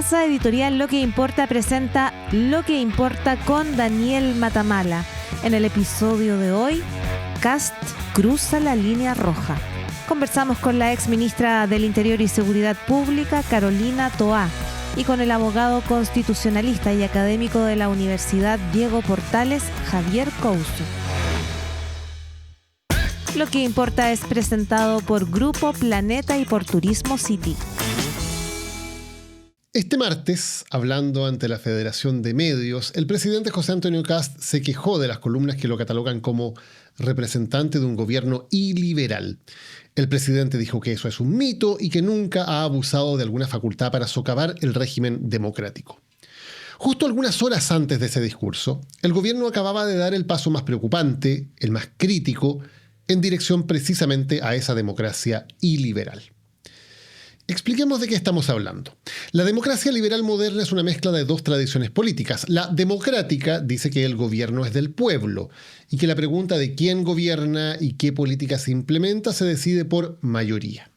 casa editorial Lo que Importa presenta Lo que Importa con Daniel Matamala. En el episodio de hoy, Kast cruza la línea roja. Conversamos con la ex ministra del Interior y Seguridad Pública, Carolina Toá, y con el abogado constitucionalista y académico de la Universidad Diego Portales, Javier Couso. Lo que Importa es presentado por Grupo Planeta y por Turismo City. Este martes, hablando ante la Federación de Medios, el presidente José Antonio Kast se quejó de las columnas que lo catalogan como representante de un gobierno iliberal. El presidente dijo que eso es un mito y que nunca ha abusado de alguna facultad para socavar el régimen democrático. Justo algunas horas antes de ese discurso, el gobierno acababa de dar el paso más preocupante, el más crítico, en dirección precisamente a esa democracia iliberal. Expliquemos de qué estamos hablando. La democracia liberal moderna es una mezcla de dos tradiciones políticas. La democrática dice que el gobierno es del pueblo y que la pregunta de quién gobierna y qué política se implementa se decide por mayoría.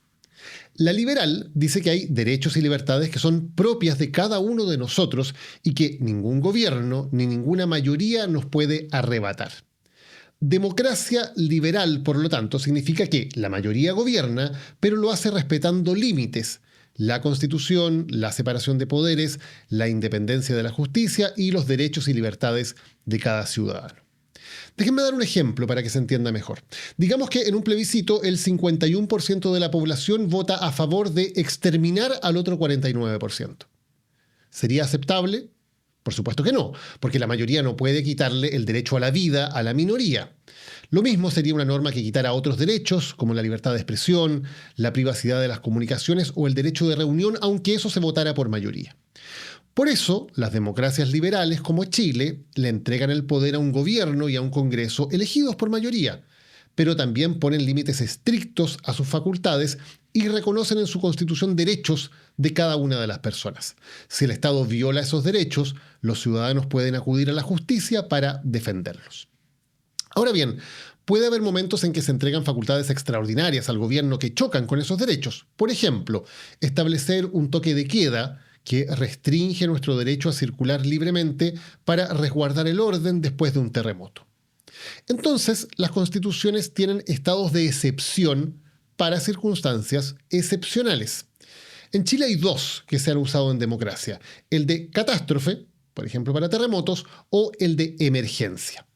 La liberal dice que hay derechos y libertades que son propias de cada uno de nosotros y que ningún gobierno ni ninguna mayoría nos puede arrebatar. Democracia liberal, por lo tanto, significa que la mayoría gobierna, pero lo hace respetando límites: la Constitución, la separación de poderes, la independencia de la justicia y los derechos y libertades de cada ciudadano. Déjenme dar un ejemplo para que se entienda mejor. Digamos que en un plebiscito el 51% de la población vota a favor de exterminar al otro 49%. ¿Sería aceptable? Por supuesto que no, porque la mayoría no puede quitarle el derecho a la vida a la minoría. Lo mismo sería una norma que quitara otros derechos, como la libertad de expresión, la privacidad de las comunicaciones o el derecho de reunión, aunque eso se votara por mayoría. Por eso, las democracias liberales, como Chile, le entregan el poder a un gobierno y a un Congreso elegidos por mayoría, pero también ponen límites estrictos a sus facultades y reconocen en su Constitución derechos de cada una de las personas. Si el Estado viola esos derechos, los ciudadanos pueden acudir a la justicia para defenderlos. Ahora bien, puede haber momentos en que se entregan facultades extraordinarias al gobierno que chocan con esos derechos. Por ejemplo, establecer un toque de queda que restringe nuestro derecho a circular libremente para resguardar el orden después de un terremoto. Entonces, las constituciones tienen estados de excepción para circunstancias excepcionales. En Chile hay dos que se han usado en democracia: el de catástrofe, por ejemplo para terremotos, o el de emergencia.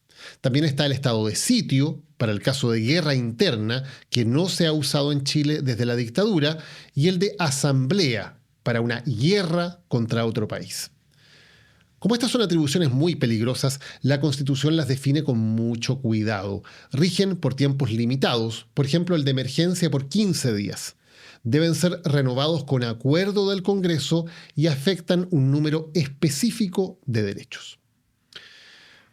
También está el estado de sitio, para el caso de guerra interna, que no se ha usado en Chile desde la dictadura, y el de asamblea, para una guerra contra otro país. Como estas son atribuciones muy peligrosas, la Constitución las define con mucho cuidado. Rigen por tiempos limitados, por ejemplo el de emergencia por 15 días. Deben ser renovados con acuerdo del Congreso y afectan un número específico de derechos.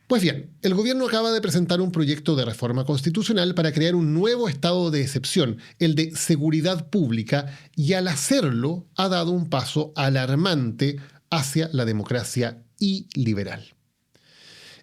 Pues bien, el gobierno acaba de presentar un proyecto de reforma constitucional para crear un nuevo estado de excepción, el de seguridad pública, y al hacerlo ha dado un paso alarmante hacia la democracia iliberal.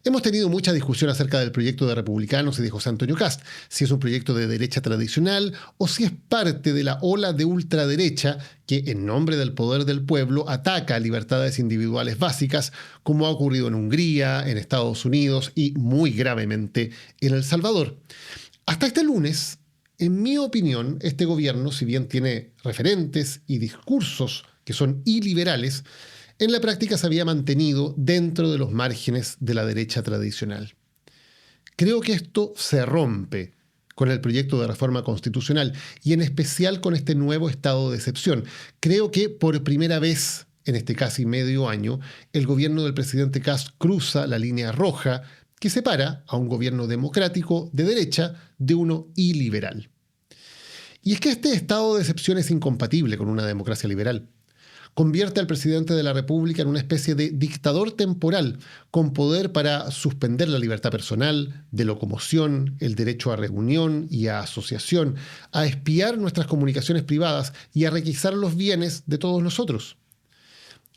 Hemos tenido mucha discusión acerca del proyecto de republicanos y de José Antonio Kast, si es un proyecto de derecha tradicional o si es parte de la ola de ultraderecha que, en nombre del poder del pueblo, ataca libertades individuales básicas, como ha ocurrido en Hungría, en Estados Unidos y, muy gravemente, en El Salvador. Hasta este lunes, en mi opinión, este gobierno, si bien tiene referentes y discursos que son iliberales, en la práctica se había mantenido dentro de los márgenes de la derecha tradicional. Creo que esto se rompe con el proyecto de reforma constitucional y en especial con este nuevo estado de excepción. Creo que por primera vez en este casi medio año, el gobierno del presidente Kast cruza la línea roja que separa a un gobierno democrático de derecha de uno iliberal. Y es que este estado de excepción es incompatible con una democracia liberal. Convierte al presidente de la República en una especie de dictador temporal, con poder para suspender la libertad personal, de locomoción, el derecho a reunión y a asociación, a espiar nuestras comunicaciones privadas y a requisar los bienes de todos nosotros.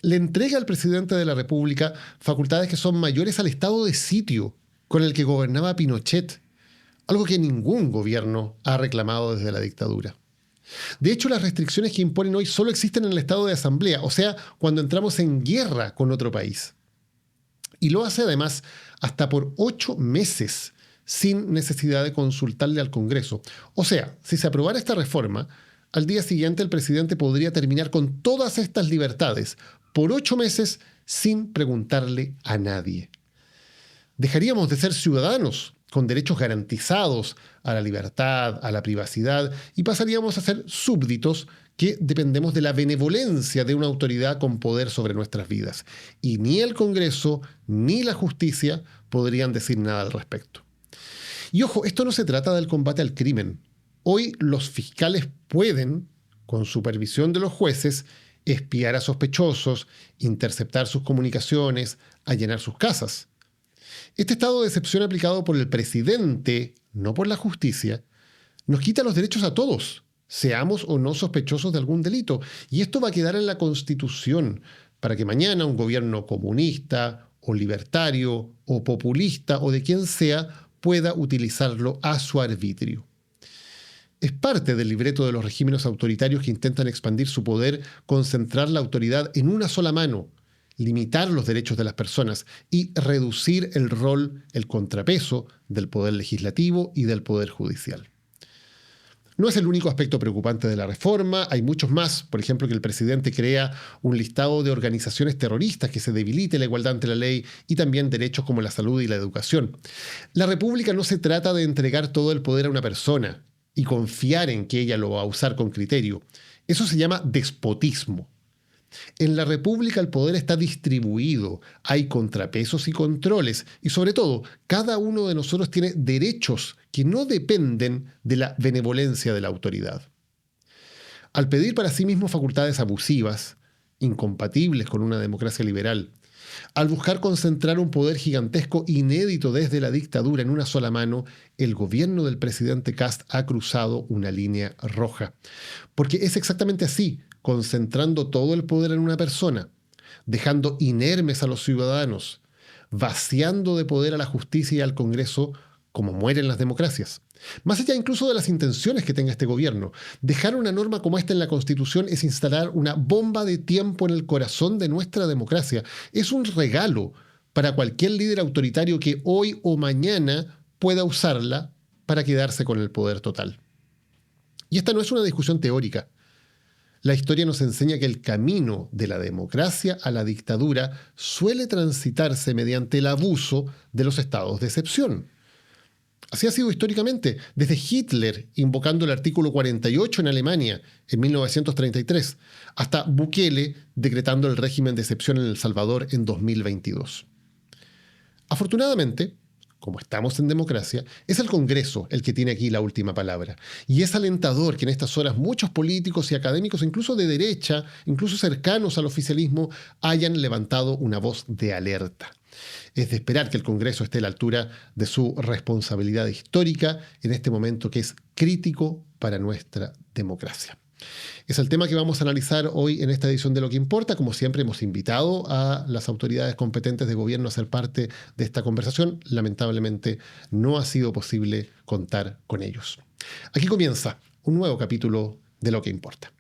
Le entrega al presidente de la República facultades que son mayores al estado de sitio con el que gobernaba Pinochet, algo que ningún gobierno ha reclamado desde la dictadura. De hecho, las restricciones que imponen hoy solo existen en el estado de asamblea, o sea, cuando entramos en guerra con otro país. Y lo hace además hasta por 8 meses, sin necesidad de consultarle al Congreso. O sea, si se aprobara esta reforma, al día siguiente el presidente podría terminar con todas estas libertades por 8 meses sin preguntarle a nadie. Dejaríamos de ser ciudadanos con derechos garantizados a la libertad, a la privacidad, y pasaríamos a ser súbditos que dependemos de la benevolencia de una autoridad con poder sobre nuestras vidas. Y ni el Congreso ni la justicia podrían decir nada al respecto. Y ojo, esto no se trata del combate al crimen. Hoy los fiscales pueden, con supervisión de los jueces, espiar a sospechosos, interceptar sus comunicaciones, allanar sus casas. Este estado de excepción aplicado por el presidente, no por la justicia, nos quita los derechos a todos, seamos o no sospechosos de algún delito. Y esto va a quedar en la Constitución para que mañana un gobierno comunista o libertario o populista o de quien sea pueda utilizarlo a su arbitrio. Es parte del libreto de los regímenes autoritarios que intentan expandir su poder, concentrar la autoridad en una sola mano, limitar los derechos de las personas y reducir el rol, el contrapeso del poder legislativo y del poder judicial. No es el único aspecto preocupante de la reforma, hay muchos más, por ejemplo que el presidente crea un listado de organizaciones terroristas que se debilite la igualdad ante la ley y también derechos como la salud y la educación. La república no se trata de entregar todo el poder a una persona y confiar en que ella lo va a usar con criterio. Eso se llama despotismo. En la república el poder está distribuido, hay contrapesos y controles y sobre todo cada uno de nosotros tiene derechos que no dependen de la benevolencia de la autoridad. Al pedir para sí mismo facultades abusivas, incompatibles con una democracia liberal, al buscar concentrar un poder gigantesco inédito desde la dictadura en una sola mano, el gobierno del presidente Kast ha cruzado una línea roja. Porque es exactamente así, concentrando todo el poder en una persona, dejando inermes a los ciudadanos, vaciando de poder a la justicia y al Congreso, como mueren las democracias. Más allá incluso de las intenciones que tenga este gobierno, dejar una norma como esta en la Constitución es instalar una bomba de tiempo en el corazón de nuestra democracia. Es un regalo para cualquier líder autoritario que hoy o mañana pueda usarla para quedarse con el poder total. Y esta no es una discusión teórica. La historia nos enseña que el camino de la democracia a la dictadura suele transitarse mediante el abuso de los estados de excepción. Así ha sido históricamente, desde Hitler invocando el artículo 48 en Alemania en 1933, hasta Bukele decretando el régimen de excepción en El Salvador en 2022. Afortunadamente, como estamos en democracia, es el Congreso el que tiene aquí la última palabra. Y es alentador que en estas horas muchos políticos y académicos, incluso de derecha, incluso cercanos al oficialismo, hayan levantado una voz de alerta. Es de esperar que el Congreso esté a la altura de su responsabilidad histórica en este momento que es crítico para nuestra democracia. Es el tema que vamos a analizar hoy en esta edición de Lo que Importa. Como siempre, hemos invitado a las autoridades competentes de gobierno a ser parte de esta conversación. Lamentablemente, no ha sido posible contar con ellos. Aquí comienza un nuevo capítulo de Lo que Importa.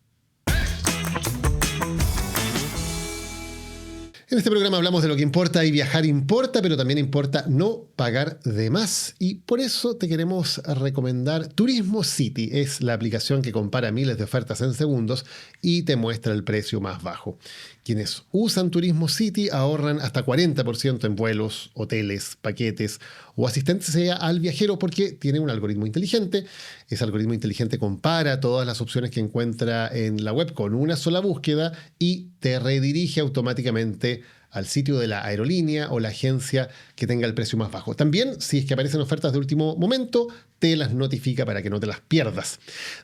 En este programa hablamos de lo que importa y viajar importa, pero también importa no pagar de más. Y por eso te queremos recomendar Turismo City. Es la aplicación que compara miles de ofertas en segundos y te muestra el precio más bajo. Quienes usan Turismo City ahorran hasta 40% en vuelos, hoteles, paquetes o asistencia al viajero porque tiene un algoritmo inteligente. Ese algoritmo inteligente compara todas las opciones que encuentra en la web con una sola búsqueda y te redirige automáticamente al sitio de la aerolínea o la agencia que tenga el precio más bajo. También, si es que aparecen ofertas de último momento, te las notifica para que no te las pierdas.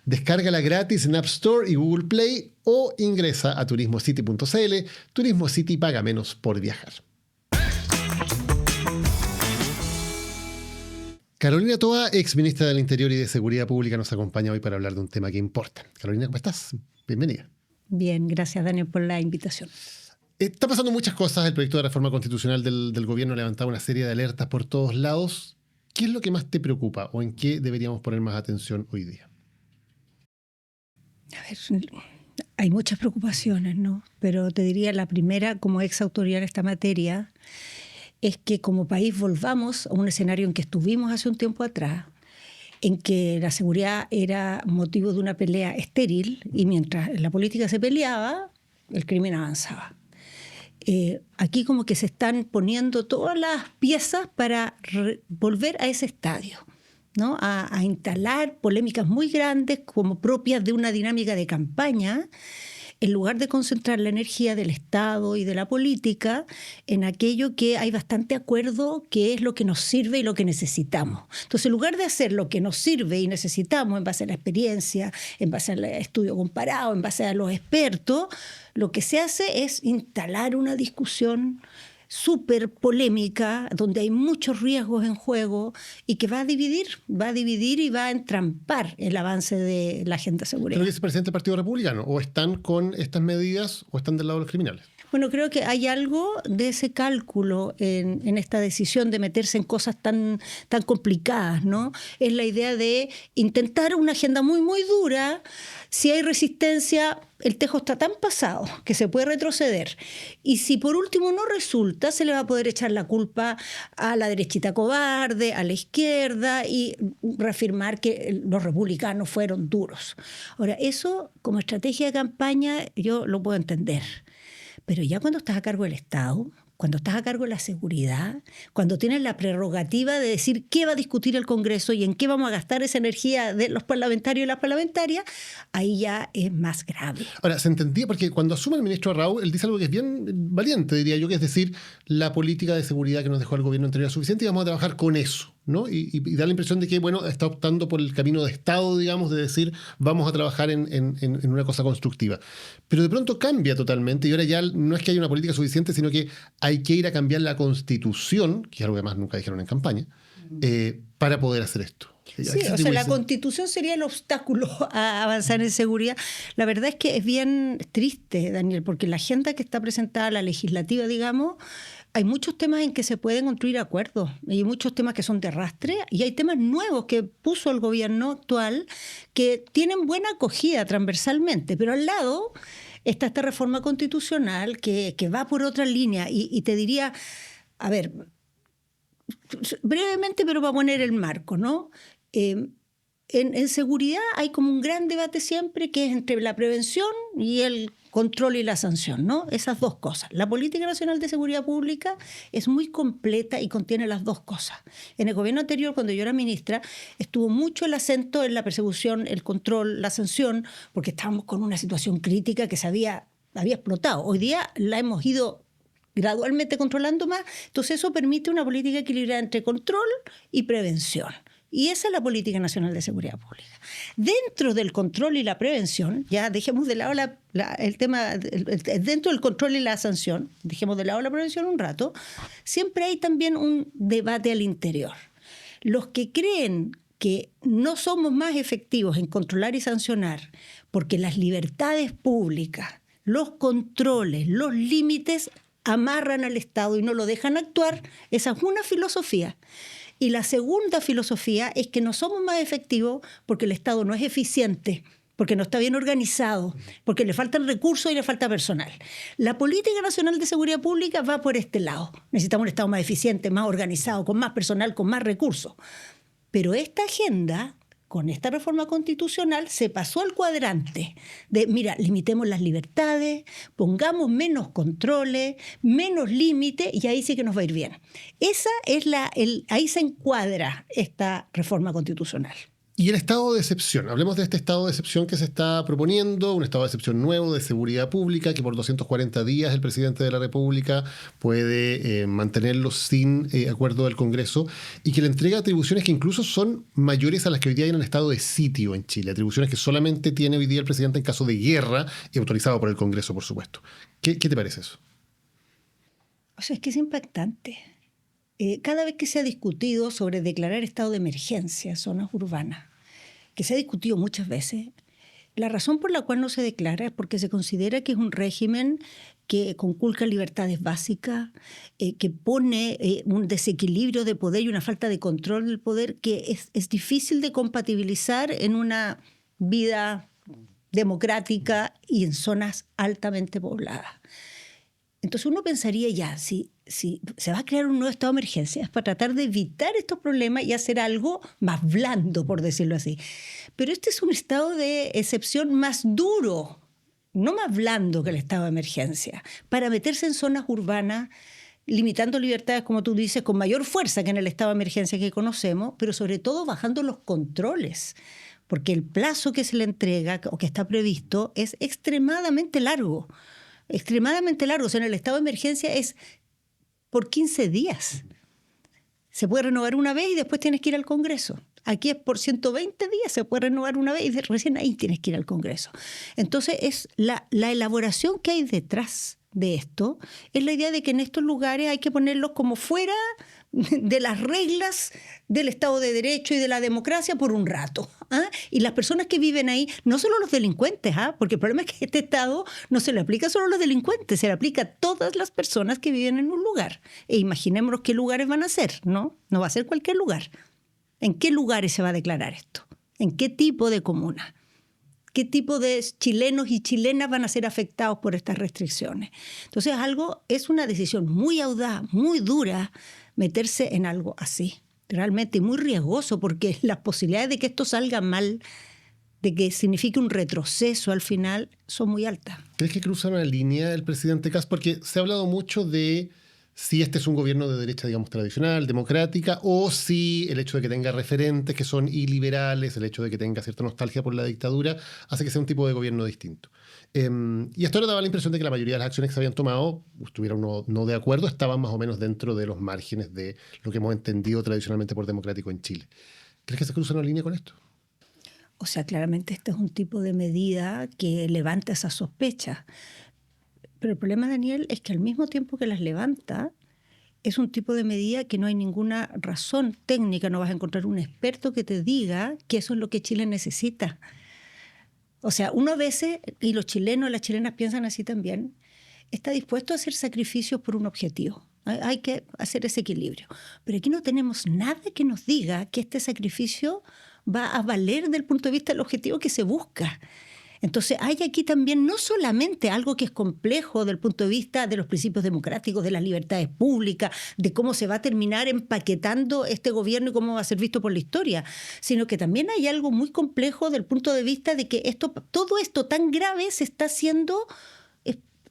Descárgala gratis en App Store y Google Play o ingresa a turismocity.cl. Turismo City paga menos por viajar. Carolina Toa, ex ministra del Interior y de Seguridad Pública, nos acompaña hoy para hablar de un tema que importa. Carolina, ¿cómo estás? Bienvenida. Bien, gracias Daniel por la invitación. Está pasando muchas cosas. El proyecto de reforma constitucional del gobierno ha levantado una serie de alertas por todos lados. ¿Qué es lo que más te preocupa o en qué deberíamos poner más atención hoy día? A ver, hay muchas preocupaciones, ¿no? Pero te diría la primera, como ex autoridad en esta materia, es que como país volvamos a un escenario en que estuvimos hace un tiempo atrás, en que la seguridad era motivo de una pelea estéril y mientras la política se peleaba, el crimen avanzaba. Aquí como que se están poniendo todas las piezas para volver a ese estadio, ¿no? A instalar polémicas muy grandes como propias de una dinámica de campaña, en lugar de concentrar la energía del Estado y de la política en aquello que hay bastante acuerdo que es lo que nos sirve y lo que necesitamos. Entonces, en lugar de hacer lo que nos sirve y necesitamos en base a la experiencia, en base al estudio comparado, en base a los expertos, lo que se hace es instalar una discusión súper polémica, donde hay muchos riesgos en juego y que va a dividir y va a entrampar el avance de la agenda de seguridad. ¿Creo que es el presidente del Partido Republicano? ¿O están con estas medidas o están del lado de los criminales? Bueno, creo que hay algo de ese cálculo en esta decisión de meterse en cosas tan complicadas, ¿no? Es la idea de intentar una agenda muy, muy dura. Si hay resistencia, el tejo está tan pasado que se puede retroceder. Y si por último no resulta, se le va a poder echar la culpa a la derechita cobarde, a la izquierda y reafirmar que los republicanos fueron duros. Ahora, eso como estrategia de campaña yo lo puedo entender. Pero ya cuando estás a cargo del Estado, cuando estás a cargo de la seguridad, cuando tienes la prerrogativa de decir qué va a discutir el Congreso y en qué vamos a gastar esa energía de los parlamentarios y las parlamentarias, ahí ya es más grave. Ahora, se entendía, porque cuando asume el ministro Raúl, él dice algo que es bien valiente, diría yo, que es decir, la política de seguridad que nos dejó el gobierno anterior es suficiente y vamos a trabajar con eso, ¿no? Y da la impresión de que, bueno, está optando por el camino de Estado, digamos, de decir, vamos a trabajar en una cosa constructiva. Pero de pronto cambia totalmente y ahora ya no es que haya una política suficiente, sino que hay que ir a cambiar la Constitución, que es algo que además nunca dijeron en campaña, para poder hacer esto. Sí, o sea, la Constitución sería el obstáculo a avanzar en seguridad. La verdad es que es bien triste, Daniel, porque la agenda que está presentada, la legislativa, digamos, hay muchos temas en que se pueden construir acuerdos. Hay muchos temas que son de arrastre y hay temas nuevos que puso el gobierno actual que tienen buena acogida transversalmente, pero al lado está esta reforma constitucional que va por otra línea y te diría, a ver, brevemente, pero para poner el marco, ¿no? En seguridad hay como un gran debate siempre que es entre la prevención y el control y la sanción, ¿no? Esas dos cosas. La Política Nacional de Seguridad Pública es muy completa y contiene las dos cosas. En el gobierno anterior, cuando yo era ministra, estuvo mucho el acento en la persecución, el control, la sanción, porque estábamos con una situación crítica que había explotado. Hoy día la hemos ido gradualmente controlando más, entonces eso permite una política equilibrada entre control y prevención. Y esa es la Política Nacional de Seguridad Pública. Dentro del control y la prevención, ya dejemos de lado el tema, dentro del control y la sanción, dejemos de lado la prevención un rato, siempre hay también un debate al interior. Los que creen que no somos más efectivos en controlar y sancionar porque las libertades públicas, los controles, los límites amarran al Estado y no lo dejan actuar, esa es una filosofía. Y la segunda filosofía es que no somos más efectivos porque el Estado no es eficiente, porque no está bien organizado, porque le faltan recursos y le falta personal. La Política Nacional de Seguridad Pública va por este lado. Necesitamos un Estado más eficiente, más organizado, con más personal, con más recursos. Pero esta agenda, con esta reforma constitucional, se pasó al cuadrante de, mira, limitemos las libertades, pongamos menos controles, menos límites, y ahí sí que nos va a ir bien. Esa es ahí se encuadra esta reforma constitucional. Y el estado de excepción. Hablemos de este estado de excepción que se está proponiendo, un estado de excepción nuevo de seguridad pública, que por 240 días el presidente de la República puede mantenerlo sin acuerdo del Congreso y que le entrega atribuciones que incluso son mayores a las que hoy día hay en el estado de sitio en Chile. Atribuciones que solamente tiene hoy día el presidente en caso de guerra y autorizado por el Congreso, por supuesto. ¿Qué te parece eso? O sea, es que es impactante. Cada vez que se ha discutido sobre declarar estado de emergencia en zonas urbanas, que se ha discutido muchas veces, la razón por la cual no se declara es porque se considera que es un régimen que conculca libertades básicas, que pone un desequilibrio de poder y una falta de control del poder que es difícil de compatibilizar en una vida democrática y en zonas altamente pobladas. Entonces uno pensaría ya, si se va a crear un nuevo estado de emergencia es para tratar de evitar estos problemas y hacer algo más blando, por decirlo así. Pero este es un estado de excepción más duro, no más blando que el estado de emergencia, para meterse en zonas urbanas, limitando libertades, como tú dices, con mayor fuerza que en el estado de emergencia que conocemos, pero sobre todo bajando los controles, porque el plazo que se le entrega o que está previsto es extremadamente largo. Extremadamente largo. O sea, en el estado de emergencia es por 15 días. Se puede renovar una vez y después tienes que ir al Congreso. Aquí es por 120 días, se puede renovar una vez y recién ahí tienes que ir al Congreso. Entonces, es la elaboración que hay detrás de esto, es la idea de que en estos lugares hay que ponerlos como fuera de las reglas del Estado de Derecho y de la democracia por un rato. Y las personas que viven ahí, no solo los delincuentes, porque el problema es que este Estado no se le aplica solo a los delincuentes, se le aplica a todas las personas que viven en un lugar. E imaginémonos qué lugares van a ser, ¿no? No va a ser cualquier lugar. ¿En qué lugares se va a declarar esto? ¿En qué tipo de comuna? ¿Qué tipo de chilenos y chilenas van a ser afectados por estas restricciones? Entonces, es una decisión muy audaz, muy dura, meterse en algo así. Realmente muy riesgoso, porque las posibilidades de que esto salga mal, de que signifique un retroceso al final, son muy altas. ¿Crees que cruza una línea el presidente Kast? Porque se ha hablado mucho de si este es un gobierno de derecha, digamos, tradicional, democrática, o si el hecho de que tenga referentes que son iliberales, el hecho de que tenga cierta nostalgia por la dictadura, hace que sea un tipo de gobierno distinto. Y hasta ahora daba la impresión de que la mayoría de las acciones que se habían tomado, estuvieran no de acuerdo, estaban más o menos dentro de los márgenes de lo que hemos entendido tradicionalmente por democrático en Chile. ¿Crees que se cruza una línea con esto? O sea, claramente este es un tipo de medida que levanta esas sospechas. Pero el problema, Daniel, es que al mismo tiempo que las levanta, es un tipo de medida que no hay ninguna razón técnica, no vas a encontrar un experto que te diga que eso es lo que Chile necesita. O sea, uno a veces, y los chilenos y las chilenas piensan así también, está dispuesto a hacer sacrificios por un objetivo. Hay que hacer ese equilibrio. Pero aquí no tenemos nada que nos diga que este sacrificio va a valer desde el punto de vista del objetivo que se busca. Entonces hay aquí también no solamente algo que es complejo desde el punto de vista de los principios democráticos, de las libertades públicas, de cómo se va a terminar empaquetando este gobierno y cómo va a ser visto por la historia, sino que también hay algo muy complejo desde el punto de vista de que todo esto tan grave se está haciendo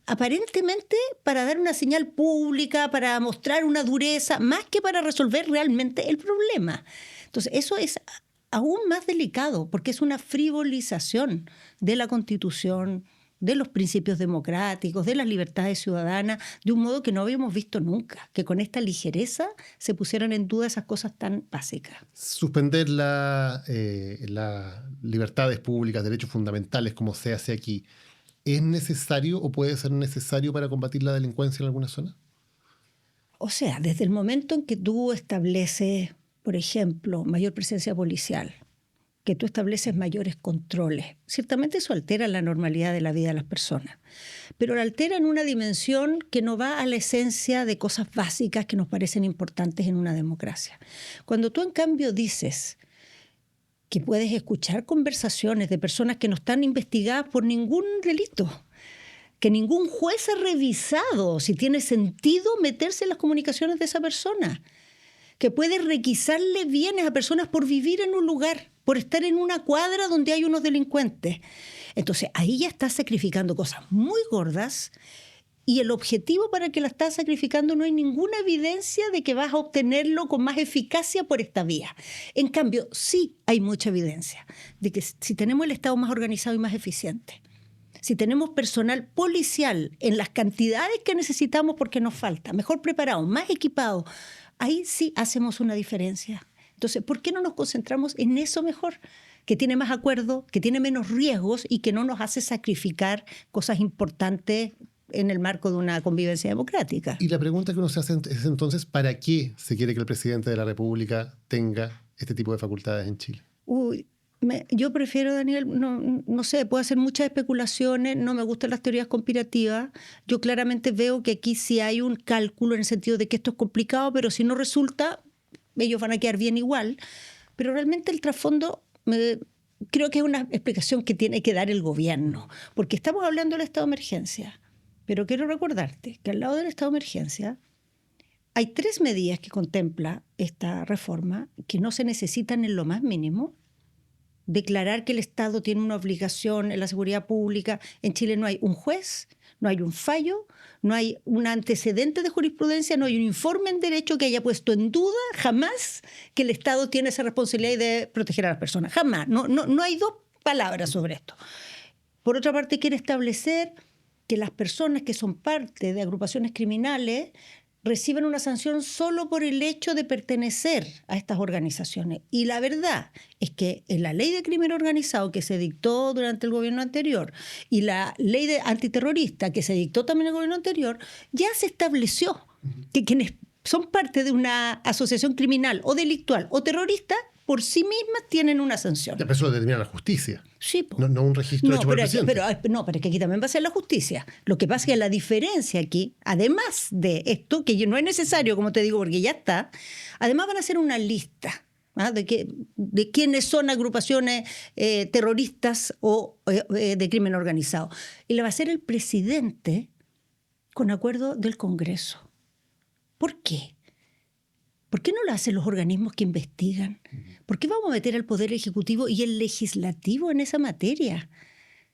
aparentemente para dar una señal pública, para mostrar una dureza, más que para resolver realmente el problema. Entonces eso es aún más delicado, porque es una frivolización de la Constitución, de los principios democráticos, de las libertades ciudadanas, de un modo que no habíamos visto nunca, que con esta ligereza se pusieran en duda esas cosas tan básicas. Suspender las libertades públicas, derechos fundamentales, como se hace aquí, ¿es necesario o puede ser necesario para combatir la delincuencia en alguna zona? O sea, desde el momento en que tú estableces, por ejemplo, mayor presencia policial, que tú estableces mayores controles, ciertamente eso altera la normalidad de la vida de las personas, pero la altera en una dimensión que no va a la esencia de cosas básicas que nos parecen importantes en una democracia. Cuando tú, en cambio, dices que puedes escuchar conversaciones de personas que no están investigadas por ningún delito, que ningún juez ha revisado si tiene sentido meterse en las comunicaciones de esa persona, que puede requisarle bienes a personas por vivir en un lugar, por estar en una cuadra donde hay unos delincuentes. Entonces, ahí ya estás sacrificando cosas muy gordas y el objetivo para que la estás sacrificando no hay ninguna evidencia de que vas a obtenerlo con más eficacia por esta vía. En cambio, sí hay mucha evidencia de que si tenemos el Estado más organizado y más eficiente, si tenemos personal policial en las cantidades que necesitamos porque nos falta, mejor preparado, más equipado, ahí sí hacemos una diferencia. Entonces, ¿por qué no nos concentramos en eso mejor? Que tiene más acuerdo, que tiene menos riesgos y que no nos hace sacrificar cosas importantes en el marco de una convivencia democrática. Y la pregunta que uno se hace es entonces, ¿para qué se quiere que el presidente de la República tenga este tipo de facultades en Chile? Yo prefiero, Daniel, no sé, puedo hacer muchas especulaciones, no me gustan las teorías conspirativas. Yo claramente veo que aquí sí hay un cálculo en el sentido de que esto es complicado, pero si no resulta, ellos van a quedar bien igual. Pero realmente el trasfondo creo que es una explicación que tiene que dar el gobierno, porque estamos hablando del estado de emergencia, pero quiero recordarte que al lado del estado de emergencia hay 3 medidas que contempla esta reforma que no se necesitan en lo más mínimo. Declarar que el Estado tiene una obligación en la seguridad pública. En Chile no hay un juez, no hay un fallo, no hay un antecedente de jurisprudencia, no hay un informe en derecho que haya puesto en duda jamás que el Estado tiene esa responsabilidad de proteger a las personas. Jamás. No hay 2 palabras sobre esto. Por otra parte, quiere establecer que las personas que son parte de agrupaciones criminales reciben una sanción solo por el hecho de pertenecer a estas organizaciones. Y la verdad es que en la ley de crimen organizado que se dictó durante el gobierno anterior y la ley de antiterrorista que se dictó también en el gobierno anterior, ya se estableció que quienes son parte de una asociación criminal o delictual o terrorista por sí mismas tienen una sanción. Pero eso lo determina la justicia. Sí, no un registro hecho por el presidente. Pero es que aquí también va a ser la justicia. Lo que pasa es que la diferencia aquí, además de esto, que no es necesario, como te digo, porque ya está, además van a hacer una lista de quiénes son agrupaciones terroristas o de crimen organizado. Y la va a hacer el presidente con acuerdo del Congreso. ¿Por qué? ¿Por qué no lo hacen los organismos que investigan? ¿Por qué vamos a meter al Poder Ejecutivo y el Legislativo en esa materia?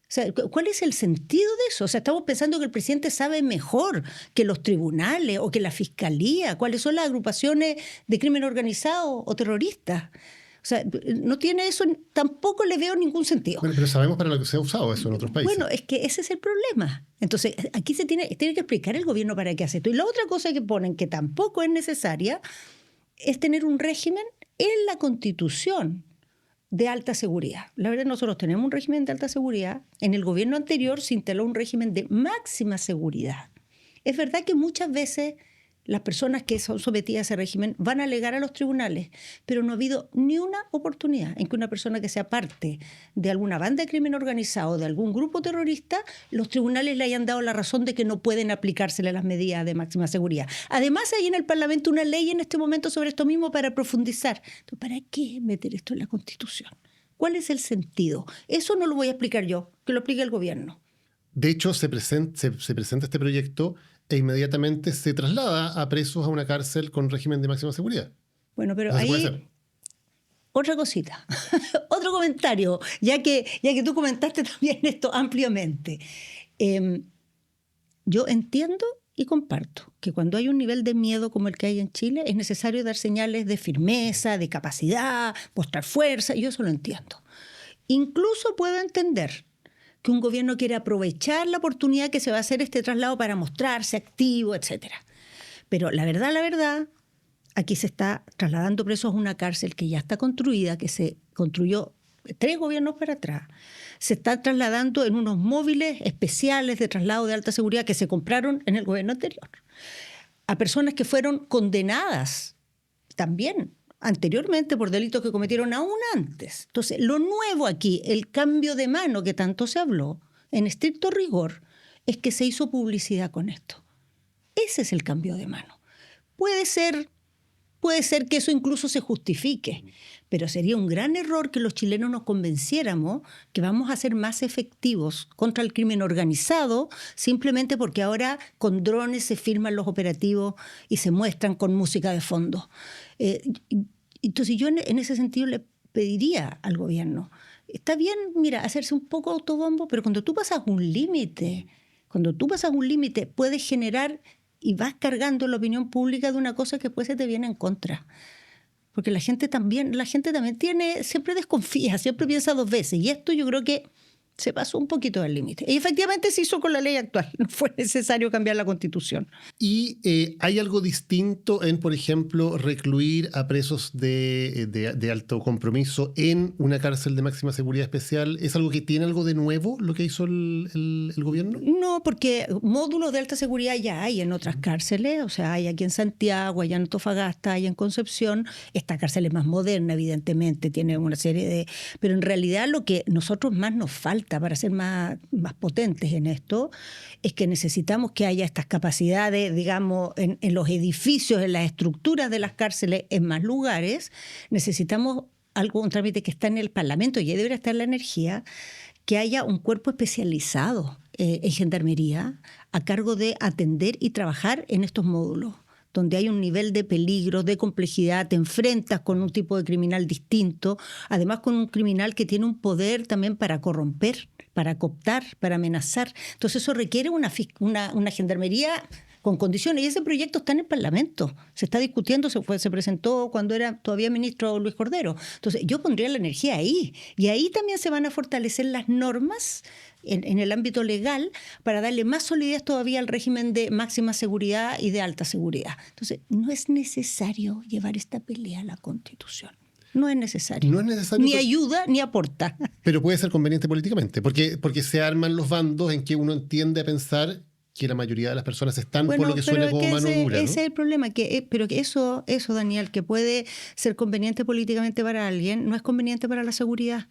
O sea, ¿cuál es el sentido de eso? O sea, estamos pensando que el presidente sabe mejor que los tribunales o que la fiscalía cuáles son las agrupaciones de crimen organizado o terroristas. O sea, no tiene eso, tampoco le veo ningún sentido. Bueno, pero sabemos para lo que se ha usado eso en otros países. Bueno, es que ese es el problema. Entonces, aquí se tiene que explicar el gobierno para qué hace esto. Y la otra cosa que ponen, que tampoco es necesaria, es tener un régimen en la Constitución de alta seguridad. La verdad, nosotros tenemos un régimen de alta seguridad. En el gobierno anterior se instaló un régimen de máxima seguridad. Es verdad que muchas veces las personas que son sometidas a ese régimen van a alegar a los tribunales, pero no ha habido ni una oportunidad en que una persona que sea parte de alguna banda de crimen organizado o de algún grupo terrorista, los tribunales le hayan dado la razón de que no pueden aplicársele las medidas de máxima seguridad. Además, hay en el Parlamento una ley en este momento sobre esto mismo para profundizar. Entonces, ¿para qué meter esto en la Constitución? ¿Cuál es el sentido? Eso no lo voy a explicar yo, que lo explique el gobierno. De hecho, se presenta este proyecto e inmediatamente se traslada a presos a una cárcel con régimen de máxima seguridad. Bueno, pero Eso ahí puede ser. Otra cosita, otro comentario, ya que tú comentaste también esto ampliamente. Yo entiendo y comparto que cuando hay un nivel de miedo como el que hay en Chile, es necesario dar señales de firmeza, de capacidad, mostrar fuerza, yo eso lo entiendo. Incluso puedo entender que un gobierno quiere aprovechar la oportunidad que se va a hacer este traslado para mostrarse activo, etc. Pero la verdad, aquí se está trasladando presos a una cárcel que ya está construida, que se construyó 3 gobiernos para atrás. Se está trasladando en unos móviles especiales de traslado de alta seguridad que se compraron en el gobierno anterior. A personas que fueron condenadas también anteriormente por delitos que cometieron aún antes. Entonces, lo nuevo aquí, el cambio de mano que tanto se habló, en estricto rigor, es que se hizo publicidad con esto. Ese es el cambio de mano. Puede ser que eso incluso se justifique, pero sería un gran error que los chilenos nos convenciéramos que vamos a ser más efectivos contra el crimen organizado simplemente porque ahora con drones se filman los operativos y se muestran con música de fondo. Entonces yo en ese sentido le pediría al gobierno, está bien, mira, hacerse un poco autobombo, pero cuando tú pasas un límite, puedes generar y vas cargando la opinión pública de una cosa que después se te viene en contra. Porque la gente también siempre desconfía, siempre piensa 2 veces. Y esto yo creo que se pasó un poquito del límite. Y efectivamente se hizo con la ley actual. No fue necesario cambiar la Constitución. ¿Y hay algo distinto en, por ejemplo, recluir a presos de alto compromiso en una cárcel de máxima seguridad especial? ¿Es algo que tiene algo de nuevo lo que hizo el gobierno? No, porque módulos de alta seguridad ya hay en otras cárceles. O sea, hay aquí en Santiago, hay en Antofagasta, hay en Concepción. Esta cárcel es más moderna, evidentemente, tiene una serie de... Pero en realidad lo que nosotros más nos falta para ser más potentes en esto, es que necesitamos que haya estas capacidades, digamos, en los edificios, en las estructuras de las cárceles, en más lugares. Necesitamos un trámite que está en el Parlamento y debería estar la energía, que haya un cuerpo especializado en gendarmería a cargo de atender y trabajar en estos módulos, donde hay un nivel de peligro, de complejidad, te enfrentas con un tipo de criminal distinto, además con un criminal que tiene un poder también para corromper, para cooptar, para amenazar. Entonces eso requiere una gendarmería con condiciones. Y ese proyecto está en el Parlamento. Se está discutiendo, se presentó cuando era todavía ministro Luis Cordero. Entonces yo pondría la energía ahí. Y ahí también se van a fortalecer las normas en el ámbito legal para darle más solidez todavía al régimen de máxima seguridad y de alta seguridad. Entonces no es necesario llevar esta pelea a la Constitución. No es necesario. No es necesario. Ni ayuda ni aporta. Pero puede ser conveniente políticamente, porque se arman los bandos en que uno tiende a pensar que la mayoría de las personas están por lo que suena como mano dura, ¿no? Ese es el problema, pero que eso, Daniel, que puede ser conveniente políticamente para alguien, no es conveniente para la seguridad.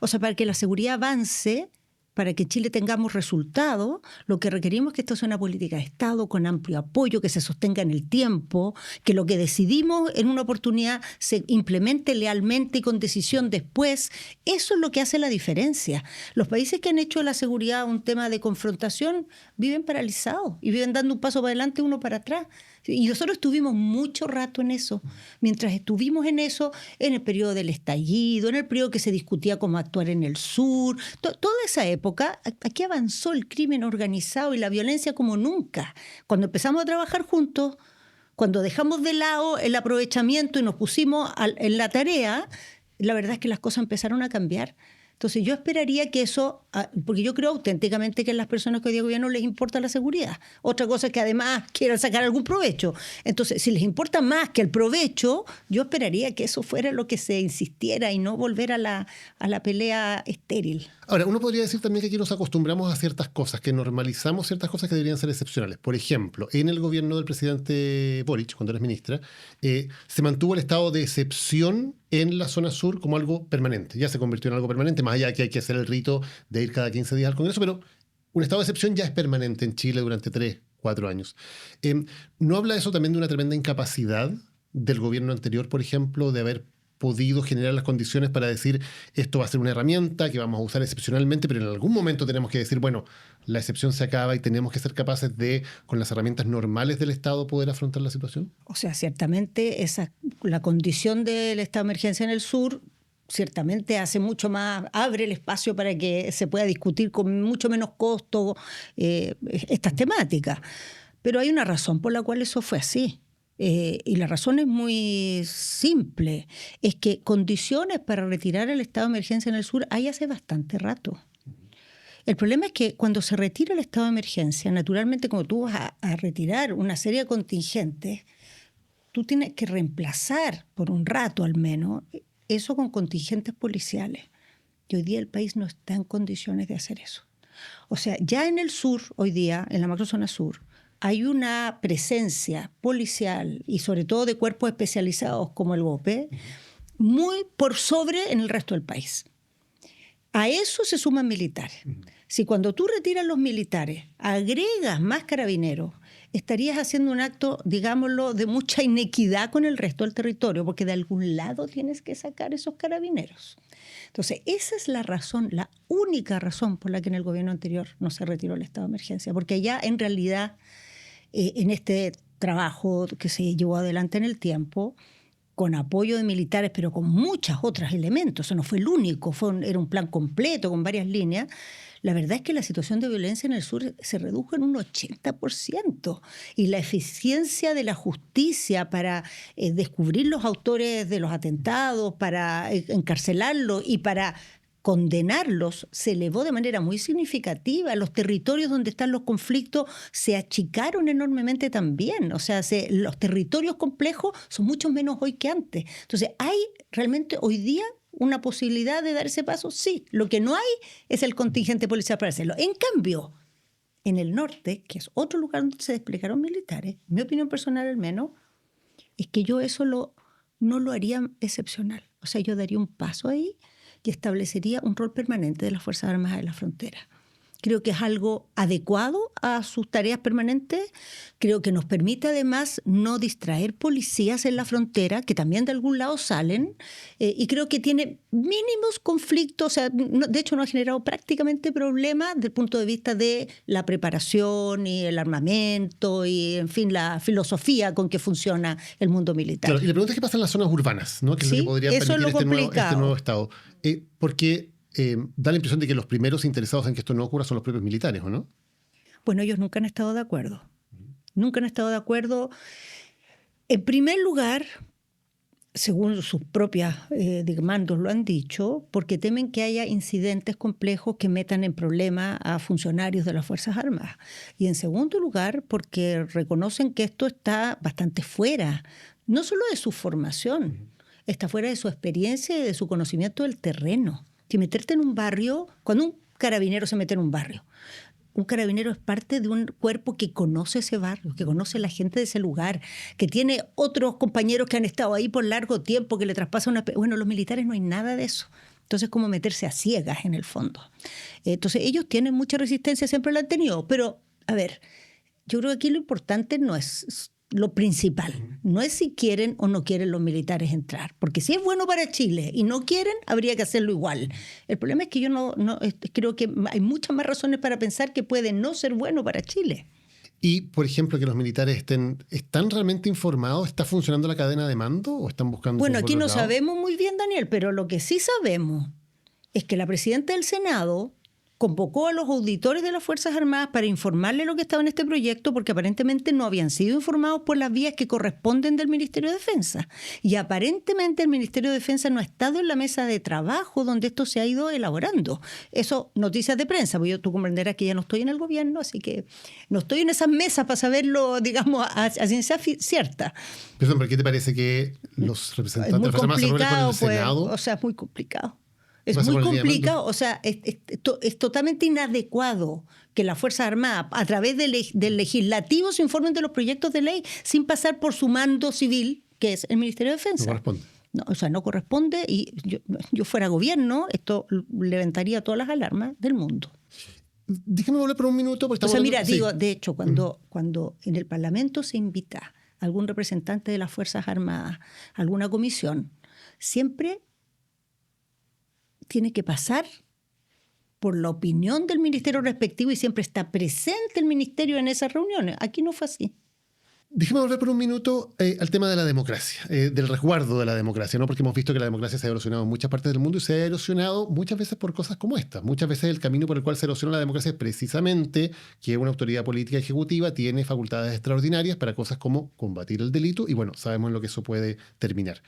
O sea, para que la seguridad avance, para que Chile tengamos resultados, lo que requerimos es que esto sea una política de Estado con amplio apoyo, que se sostenga en el tiempo, que lo que decidimos en una oportunidad se implemente lealmente y con decisión después. Eso es lo que hace la diferencia. Los países que han hecho de la seguridad un tema de confrontación viven paralizados y viven dando un paso para adelante y uno para atrás. Y nosotros estuvimos mucho rato en eso. Mientras estuvimos en eso, en el periodo del estallido, en el periodo que se discutía cómo actuar en el sur, toda esa época, aquí avanzó el crimen organizado y la violencia como nunca. Cuando empezamos a trabajar juntos, cuando dejamos de lado el aprovechamiento y nos pusimos en la tarea, la verdad es que las cosas empezaron a cambiar. Entonces yo esperaría que eso, porque yo creo auténticamente que a las personas que hoy día gobierno les importa la seguridad. Otra cosa es que además quieran sacar algún provecho. Entonces, si les importa más que el provecho, yo esperaría que eso fuera lo que se insistiera y no volver a la pelea estéril. Ahora, uno podría decir también que aquí nos acostumbramos a ciertas cosas, que normalizamos ciertas cosas que deberían ser excepcionales. Por ejemplo, en el gobierno del presidente Boric, cuando eres ministra, se mantuvo el estado de excepción en la zona sur como algo permanente. Ya se convirtió en algo permanente, más allá de que hay que hacer el rito de ir cada 15 días al Congreso, pero un estado de excepción ya es permanente en Chile durante 3, 4 años. ¿No habla eso también de una tremenda incapacidad del gobierno anterior, por ejemplo, de haber podido generar las condiciones para decir esto va a ser una herramienta que vamos a usar excepcionalmente, pero en algún momento tenemos que decir, bueno, la excepción se acaba y tenemos que ser capaces de, con las herramientas normales del Estado, poder afrontar la situación? O sea, ciertamente la condición del estado de emergencia en el sur ciertamente hace mucho más, abre el espacio para que se pueda discutir con mucho menos costo estas temáticas. Pero hay una razón por la cual eso fue así. Y la razón es muy simple. Es que condiciones para retirar el estado de emergencia en el sur hay hace bastante rato. El problema es que cuando se retira el estado de emergencia, naturalmente, como tú vas a retirar una serie de contingentes, tú tienes que reemplazar por un rato al menos eso con contingentes policiales. Y hoy día el país no está en condiciones de hacer eso. O sea, ya en el sur, hoy día, en la macrozona sur, hay una presencia policial y sobre todo de cuerpos especializados como el BOPE muy por sobre en el resto del país. A eso se suman militares. Si cuando tú retiras los militares agregas más carabineros, estarías haciendo un acto, digámoslo, de mucha inequidad con el resto del territorio, porque de algún lado tienes que sacar esos carabineros. Entonces, esa es la razón, la única razón por la que en el gobierno anterior no se retiró el estado de emergencia, porque ya en realidad en este trabajo que se llevó adelante en el tiempo, con apoyo de militares, pero con muchos otros elementos, eso no fue el único, era un plan completo con varias líneas. La verdad es que la situación de violencia en el sur se redujo en un 80% y la eficiencia de la justicia para descubrir los autores de los atentados, para encarcelarlos y para condenarlos se elevó de manera muy significativa. Los territorios donde están los conflictos se achicaron enormemente también. O sea, los territorios complejos son mucho menos hoy que antes. Entonces, ¿hay realmente hoy día una posibilidad de dar ese paso? Sí. Lo que no hay es el contingente policial para hacerlo. En cambio, en el norte, que es otro lugar donde se desplegaron militares, mi opinión personal al menos, es que yo eso no lo haría excepcional. O sea, yo daría un paso ahí y establecería un rol permanente de las Fuerzas Armadas de la frontera, Creo que es algo adecuado a sus tareas permanentes. Creo que nos permite además no distraer policías en la frontera, que también de algún lado salen. Y creo que tiene mínimos conflictos. O sea, de hecho no ha generado prácticamente problemas desde el punto de vista de la preparación y el armamento y, en fin, la filosofía con que funciona el mundo militar. Claro, y le pregunto qué pasa en las zonas urbanas, ¿no? Que es lo que podría permitir este nuevo Estado. Porque da la impresión de que los primeros interesados en que esto no ocurra son los propios militares, ¿o no? Bueno, ellos nunca han estado de acuerdo. Nunca han estado de acuerdo. En primer lugar, según sus propios mandos lo han dicho, porque temen que haya incidentes complejos que metan en problemas a funcionarios de las Fuerzas Armadas. Y en segundo lugar, porque reconocen que esto está bastante fuera, no solo de su formación, está fuera de su experiencia y de su conocimiento del terreno. Si meterte en un barrio, cuando un carabinero se mete en un barrio, un carabinero es parte de un cuerpo que conoce ese barrio, que conoce a la gente de ese lugar, que tiene otros compañeros que han estado ahí por largo tiempo, que le traspasan una... Bueno, los militares no hay nada de eso. Entonces, como meterse a ciegas en el fondo. Entonces, ellos tienen mucha resistencia, siempre la han tenido. Pero, a ver, yo creo que aquí lo importante no es lo principal. No es si quieren o no quieren los militares entrar. Porque si es bueno para Chile y no quieren, habría que hacerlo igual. El problema es que yo no creo que hay muchas más razones para pensar que puede no ser bueno para Chile. Y, por ejemplo, que los militares ¿están realmente informados? ¿Está funcionando la cadena de mando o están buscando... Bueno, aquí no sabemos muy bien, Daniel, pero lo que sí sabemos es que la presidenta del Senado convocó a los auditores de las Fuerzas Armadas para informarle lo que estaba en este proyecto, porque aparentemente no habían sido informados por las vías que corresponden del Ministerio de Defensa. Y aparentemente el Ministerio de Defensa no ha estado en la mesa de trabajo donde esto se ha ido elaborando. Eso, noticias de prensa, porque tú comprenderás que ya no estoy en el gobierno, así que no estoy en esas mesas para saberlo, digamos, a ciencia cierta. Perdón, ¿pero qué te parece que los representantes de las Fuerzas Armadas se reúnen con el Senado? O sea, es muy complicado. Es muy complicado, o sea, es totalmente inadecuado que las Fuerzas Armadas, a través del legislativo, se informen de los proyectos de ley sin pasar por su mando civil, que es el Ministerio de Defensa. No corresponde. No, o sea, no corresponde, y yo fuera gobierno, esto levantaría todas las alarmas del mundo. Déjame volver por un minuto. Porque o sea, mira, digo, de hecho, cuando en el Parlamento se invita a algún representante de las Fuerzas Armadas, a alguna comisión, siempre tiene que pasar por la opinión del ministerio respectivo y siempre está presente el ministerio en esas reuniones. Aquí no fue así. Déjeme volver por un minuto al tema de la democracia, del resguardo de la democracia, ¿no? Porque hemos visto que la democracia se ha erosionado en muchas partes del mundo y se ha erosionado muchas veces por cosas como esta. Muchas veces el camino por el cual se erosiona la democracia es precisamente que una autoridad política ejecutiva tiene facultades extraordinarias para cosas como combatir el delito y, bueno, sabemos en lo que eso puede terminar.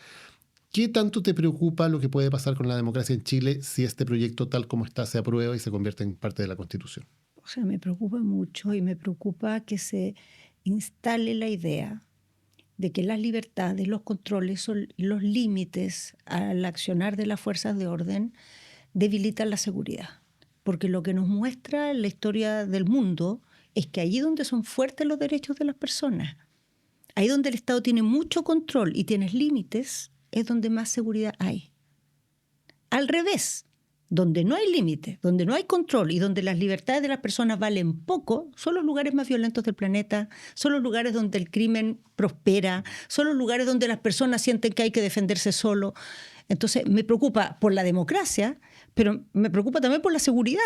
¿Qué tanto te preocupa lo que puede pasar con la democracia en Chile si este proyecto tal como está se aprueba y se convierte en parte de la Constitución? O sea, me preocupa mucho y me preocupa que se instale la idea de que las libertades, los controles y los límites al accionar de las fuerzas de orden debilitan la seguridad. Porque lo que nos muestra la historia del mundo es que allí donde son fuertes los derechos de las personas, ahí donde el Estado tiene mucho control y tienes límites, es donde más seguridad hay. Al revés, donde no hay límite, donde no hay control y donde las libertades de las personas valen poco, son los lugares más violentos del planeta, son los lugares donde el crimen prospera, son los lugares donde las personas sienten que hay que defenderse solo. Entonces, me preocupa por la democracia, pero me preocupa también por la seguridad.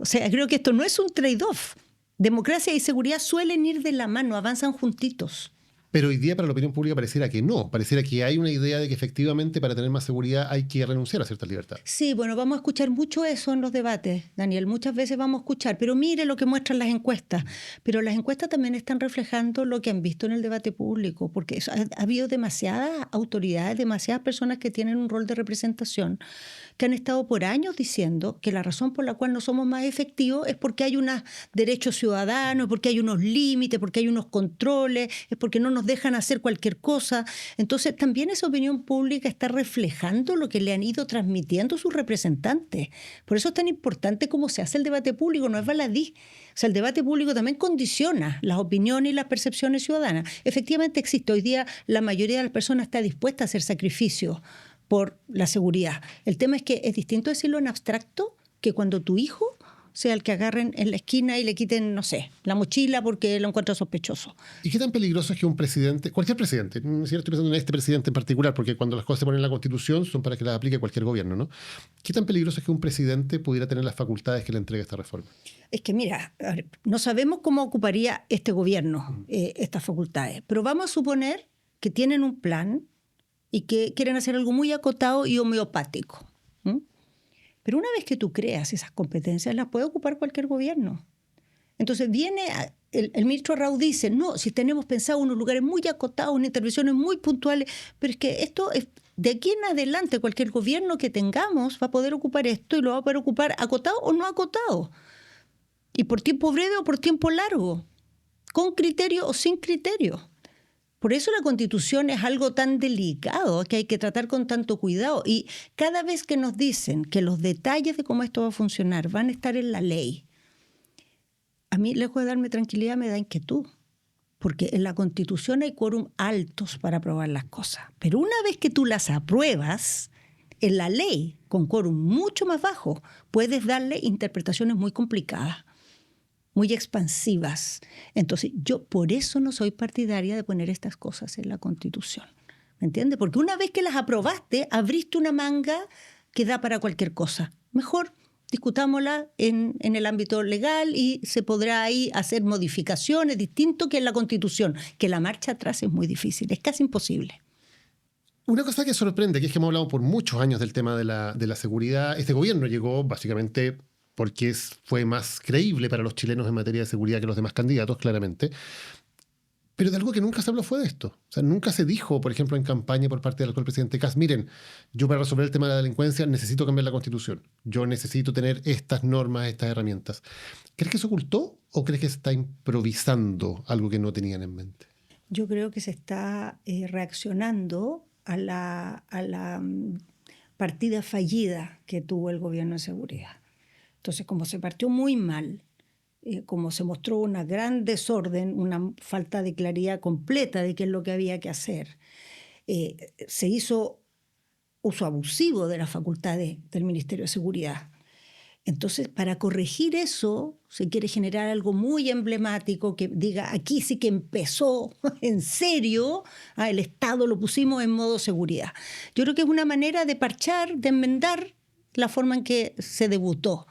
O sea, creo que esto no es un trade-off. Democracia y seguridad suelen ir de la mano, avanzan juntitos. Pero hoy día para la opinión pública pareciera que no. Pareciera que hay una idea de que efectivamente para tener más seguridad hay que renunciar a ciertas libertades. Sí, bueno, vamos a escuchar mucho eso en los debates, Daniel. Muchas veces vamos a escuchar, pero mire lo que muestran las encuestas. Pero las encuestas también están reflejando lo que han visto en el debate público, porque ha habido demasiadas autoridades, demasiadas personas que tienen un rol de representación, que han estado por años diciendo que la razón por la cual no somos más efectivos es porque hay unos derechos ciudadanos, porque hay unos límites, porque hay unos controles, es porque no nos dejan hacer cualquier cosa. Entonces también esa opinión pública está reflejando lo que le han ido transmitiendo sus representantes. Por eso es tan importante cómo se hace el debate público, no es baladí. O sea, el debate público también condiciona las opiniones y las percepciones ciudadanas. Efectivamente existe. Hoy día la mayoría de las personas está dispuesta a hacer sacrificios por la seguridad. El tema es que es distinto decirlo en abstracto que cuando tu hijo sea el que agarren en la esquina y le quiten, no sé, la mochila porque lo encuentran sospechoso. ¿Y qué tan peligroso es que un presidente, cualquier presidente, ni siquiera estoy pensando en este presidente en particular, porque cuando las cosas se ponen en la Constitución son para que las aplique cualquier gobierno, ¿no? ¿Qué tan peligroso es que un presidente pudiera tener las facultades que le entrega esta reforma? Es que mira, a ver, no sabemos cómo ocuparía este gobierno estas facultades, pero vamos a suponer que tienen un plan y que quieren hacer algo muy acotado y homeopático. Pero una vez que tú creas esas competencias, las puede ocupar cualquier gobierno. Entonces viene el ministro Raúl dice, no, si tenemos pensado unos lugares muy acotados, unas intervenciones muy puntuales, pero es que esto es, de aquí en adelante cualquier gobierno que tengamos va a poder ocupar esto y lo va a poder ocupar acotado o no acotado. Y por tiempo breve o por tiempo largo, con criterio o sin criterio. Por eso la Constitución es algo tan delicado que hay que tratar con tanto cuidado. Y cada vez que nos dicen que los detalles de cómo esto va a funcionar van a estar en la ley, a mí, lejos de darme tranquilidad, me da inquietud. Porque en la Constitución hay quórum altos para aprobar las cosas. Pero una vez que tú las apruebas, en la ley, con quórum mucho más bajo, puedes darle interpretaciones muy complicadas, muy expansivas. Entonces, yo por eso no soy partidaria de poner estas cosas en la Constitución. ¿Me entiendes? Porque una vez que las aprobaste, abriste una manga que da para cualquier cosa. Mejor discutámosla en el ámbito legal y se podrá ahí hacer modificaciones, distinto que en la Constitución, que la marcha atrás es muy difícil, es casi imposible. Una cosa que sorprende, que es que hemos hablado por muchos años del tema de la seguridad. Este gobierno llegó básicamente porque fue más creíble para los chilenos en materia de seguridad que los demás candidatos, claramente. Pero de algo que nunca se habló fue de esto. O sea, nunca se dijo, por ejemplo, en campaña por parte del actual presidente Kast, miren, yo para resolver el tema de la delincuencia necesito cambiar la Constitución. Yo necesito tener estas normas, estas herramientas. ¿Crees que se ocultó o crees que se está improvisando algo que no tenían en mente? Yo creo que se está reaccionando a la partida fallida que tuvo el gobierno de seguridad. Entonces, como se partió muy mal, como se mostró un gran desorden, una falta de claridad completa de qué es lo que había que hacer, se hizo uso abusivo de las facultades del Ministerio de Seguridad. Entonces, para corregir eso, se quiere generar algo muy emblemático que diga, aquí sí que empezó en serio, el Estado lo pusimos en modo seguridad. Yo creo que es una manera de parchar, de enmendar la forma en que se debutó.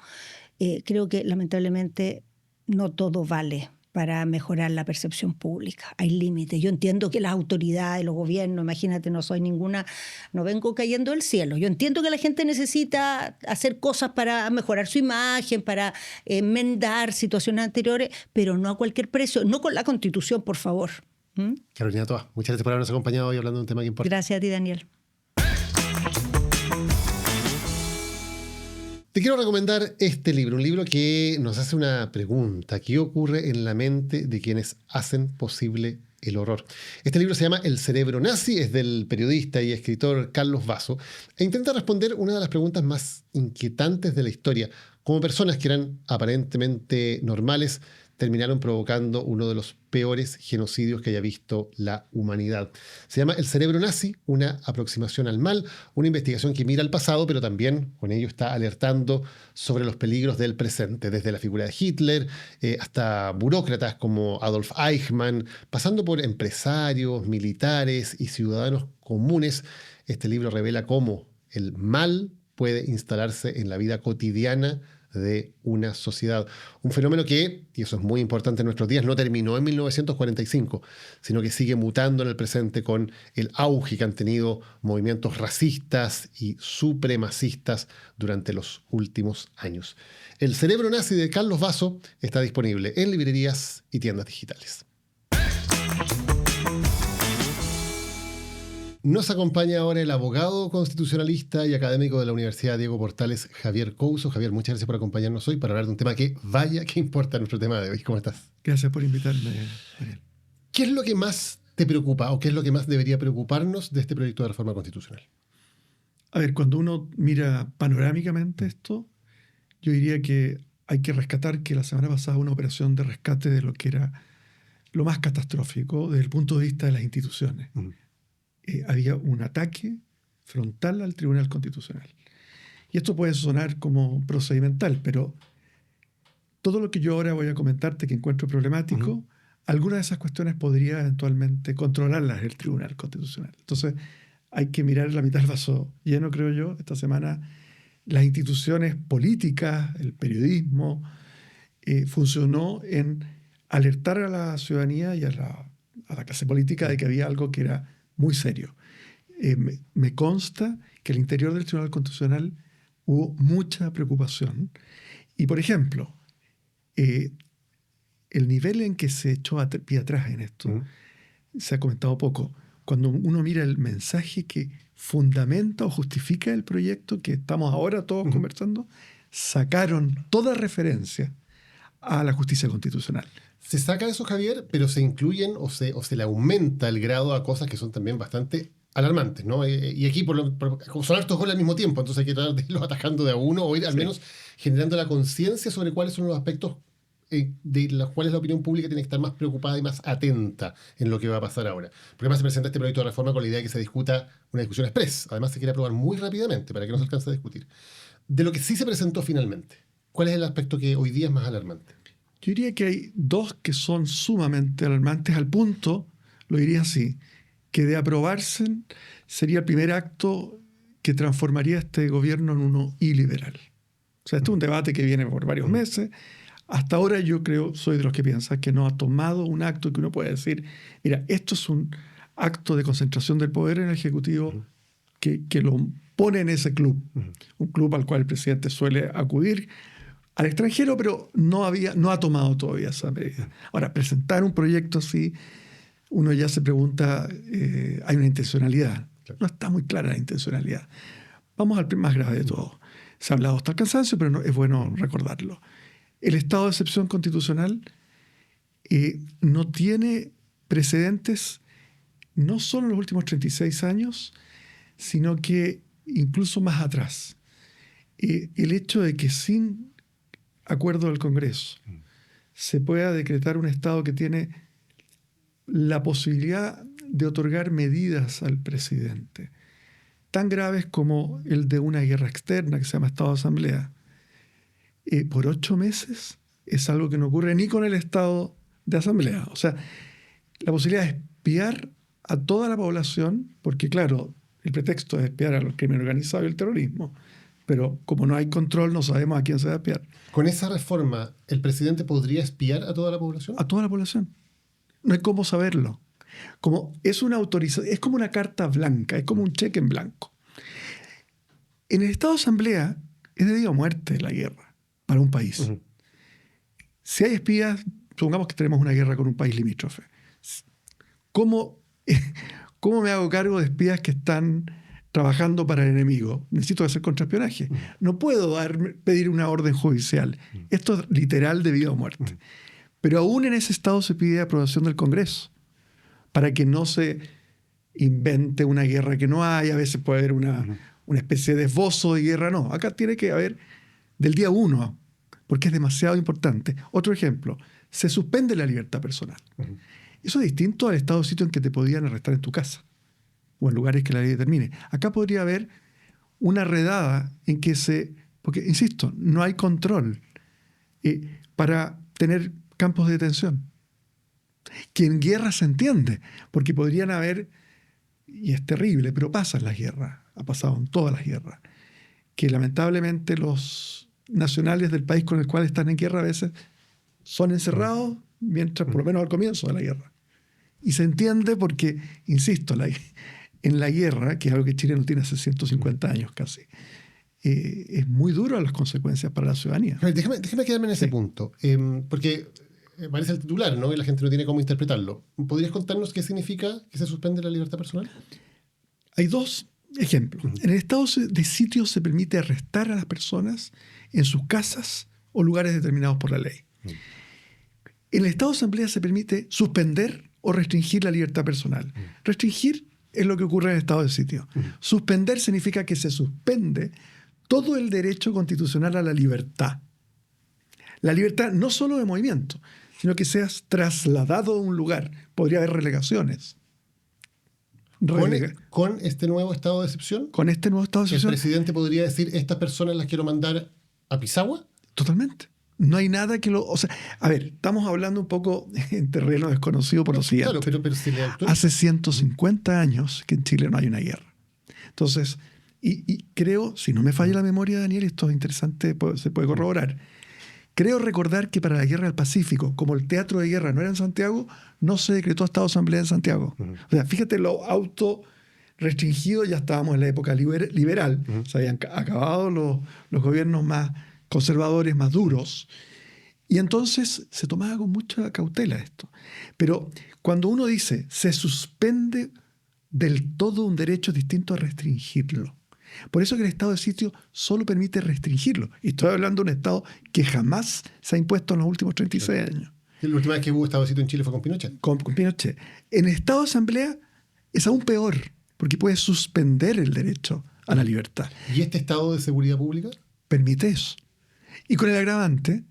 Creo que lamentablemente no todo vale para mejorar la percepción pública. Hay límites. Yo entiendo que las autoridades, los gobiernos, imagínate, no soy ninguna, no vengo cayendo del cielo. Yo entiendo que la gente necesita hacer cosas para mejorar su imagen, para enmendar situaciones anteriores, pero no a cualquier precio, no con la Constitución, por favor. Carolina Toa, muchas gracias por habernos acompañado hoy hablando de un tema que importa. Gracias a ti, Daniel. Te quiero recomendar este libro, un libro que nos hace una pregunta. ¿Qué ocurre en la mente de quienes hacen posible el horror? Este libro se llama El cerebro nazi, es del periodista y escritor Carlos Basso, e intenta responder una de las preguntas más inquietantes de la historia. Cómo personas que eran aparentemente normales terminaron provocando uno de los peores genocidios que haya visto la humanidad. Se llama El cerebro nazi, una aproximación al mal, una investigación que mira al pasado, pero también con ello está alertando sobre los peligros del presente, desde la figura de Hitler hasta burócratas como Adolf Eichmann, pasando por empresarios, militares y ciudadanos comunes. Este libro revela cómo el mal puede instalarse en la vida cotidiana de una sociedad. Un fenómeno que, y eso es muy importante en nuestros días, no terminó en 1945, sino que sigue mutando en el presente con el auge que han tenido movimientos racistas y supremacistas durante los últimos años. El cerebro nazi de Carlos Basso está disponible en librerías y tiendas digitales. Nos acompaña ahora el abogado constitucionalista y académico de la Universidad Diego Portales, Javier Couso. Javier, muchas gracias por acompañarnos hoy para hablar de un tema que vaya que importa nuestro tema de hoy. ¿Cómo estás? Gracias por invitarme, Daniel. ¿Qué es lo que más te preocupa o qué es lo que más debería preocuparnos de este proyecto de reforma constitucional? A ver, cuando uno mira panorámicamente esto, yo diría que hay que rescatar que la semana pasada hubo una operación de rescate de lo que era lo más catastrófico desde el punto de vista de las instituciones. Había un ataque frontal al Tribunal Constitucional. Y esto puede sonar como procedimental, pero todo lo que yo ahora voy a comentarte que encuentro problemático, algunas de esas cuestiones podría eventualmente controlarlas el Tribunal Constitucional. Entonces, hay que mirar la mitad del vaso lleno, creo yo. Esta semana las instituciones políticas, el periodismo, funcionó en alertar a la ciudadanía y a la clase política de que había algo que era muy serio. Me consta que al interior del Tribunal Constitucional hubo mucha preocupación. Y, por ejemplo, el nivel en que se echó pie atrás en esto, se ha comentado poco. Cuando uno mira el mensaje que fundamenta o justifica el proyecto que estamos ahora todos conversando, sacaron toda referencia a la justicia constitucional. Se saca eso, Javier, pero se incluyen o se le aumenta el grado a cosas que son también bastante alarmantes, ¿no? Y aquí son hartos goles al mismo tiempo, entonces hay que tratar de irlos atajando de a uno o ir al menos generando la conciencia sobre cuáles son los aspectos de los cuales la opinión pública tiene que estar más preocupada y más atenta en lo que va a pasar ahora. Porque además se presenta este proyecto de reforma con la idea de que se discuta una discusión express. Además se quiere aprobar muy rápidamente para que no se alcance a discutir. De lo que sí se presentó finalmente, ¿cuál es el aspecto que hoy día es más alarmante? Yo diría que hay dos que son sumamente alarmantes al punto, lo diría así, que de aprobarse sería el primer acto que transformaría este gobierno en uno iliberal. O sea, este es un debate que viene por varios meses. Hasta ahora yo creo, soy de los que piensan que no ha tomado un acto que uno puede decir, mira, esto es un acto de concentración del poder en el Ejecutivo que lo pone en ese club. Un club al cual el presidente suele acudir al extranjero, pero no ha tomado todavía esa medida. Ahora, presentar un proyecto así, uno ya se pregunta, hay una intencionalidad. No está muy clara la intencionalidad. Vamos al más grave de todo. Se ha hablado hasta el cansancio, pero es bueno recordarlo. El estado de excepción constitucional no tiene precedentes no solo en los últimos 36 años, sino que incluso más atrás. El hecho de que sin acuerdo del Congreso se pueda decretar un estado que tiene la posibilidad de otorgar medidas al presidente, tan graves como el de una guerra externa que se llama estado de asamblea, por 8 meses es algo que no ocurre ni con el estado de asamblea. O sea, la posibilidad de espiar a toda la población, porque claro, el pretexto es espiar al crimen organizado y el terrorismo, pero como no hay control no sabemos a quién se va a espiar. ¿Con esa reforma el presidente podría espiar a toda la población? A toda la población. No hay cómo saberlo. Como es una autorización, es como una carta blanca, es como un cheque en blanco. En el estado de asamblea es de vida o muerte la guerra para un país. Si hay espías, supongamos que tenemos una guerra con un país limítrofe. ¿Cómo me hago cargo de espías que están trabajando para el enemigo? Necesito hacer contraespionaje. No puedo pedir una orden judicial. Esto es literal de vida o muerte. Pero aún en ese estado se pide aprobación del Congreso para que no se invente una guerra que no hay. A veces puede haber una especie de esbozo de guerra. No, acá tiene que haber del día 1, porque es demasiado importante. Otro ejemplo, se suspende la libertad personal. Eso es distinto al estado de sitio en que te podían arrestar en tu casa o en lugares que la ley determine. Acá podría haber una redada en que porque, insisto, no hay control para tener campos de detención. Que en guerra se entiende, porque podrían haber, y es terrible, pero pasa en las guerras, ha pasado en todas las guerras, que lamentablemente los nacionales del país con el cual están en guerra a veces son encerrados, mientras por lo menos al comienzo de la guerra. Y se entiende porque, insisto, en la guerra, que es algo que Chile no tiene hace 150 años casi, es muy duro las consecuencias para la ciudadanía. Déjame quedarme en ese punto, porque parece el titular, ¿no? Y la gente no tiene cómo interpretarlo. ¿Podrías contarnos qué significa que se suspende la libertad personal? Hay dos ejemplos. En el estado de sitio se permite arrestar a las personas en sus casas o lugares determinados por la ley. En el estado de asamblea se permite suspender o restringir la libertad personal. Restringir es lo que ocurre en el estado de sitio. Suspender significa que se suspende todo el derecho constitucional a la libertad. La libertad no solo de movimiento, sino que seas trasladado a un lugar. Podría haber relegaciones. ¿Con este nuevo estado de excepción? Con este nuevo estado de excepción. ¿El presidente podría decir, estas personas las quiero mandar a Pisagua? Totalmente. No hay nada que lo... O sea, a ver, estamos hablando un poco en terreno desconocido por lo siguiente. Claro, pero si le Hace 150 años que en Chile no hay una guerra. Entonces, y creo, si no me falla la memoria, Daniel, esto es interesante, se puede corroborar. Creo recordar que para la Guerra del Pacífico, como el teatro de guerra no era en Santiago, no se decretó estado de asamblea en Santiago. O sea, fíjate lo autorrestringido, ya estábamos en la época liberal. Se habían acabado los gobiernos más conservadores, más duros. Y entonces se tomaba con mucha cautela esto. Pero cuando uno dice se suspende del todo un derecho distinto a restringirlo. Por eso que el estado de sitio solo permite restringirlo. Y estoy hablando de un estado que jamás se ha impuesto en los últimos 36 años. La última vez que hubo estado de sitio en Chile fue con Pinochet. Con Pinochet. En el estado de asamblea es aún peor, porque puede suspender el derecho a la libertad. ¿Y este estado de seguridad pública? Permite eso. Y con el agravante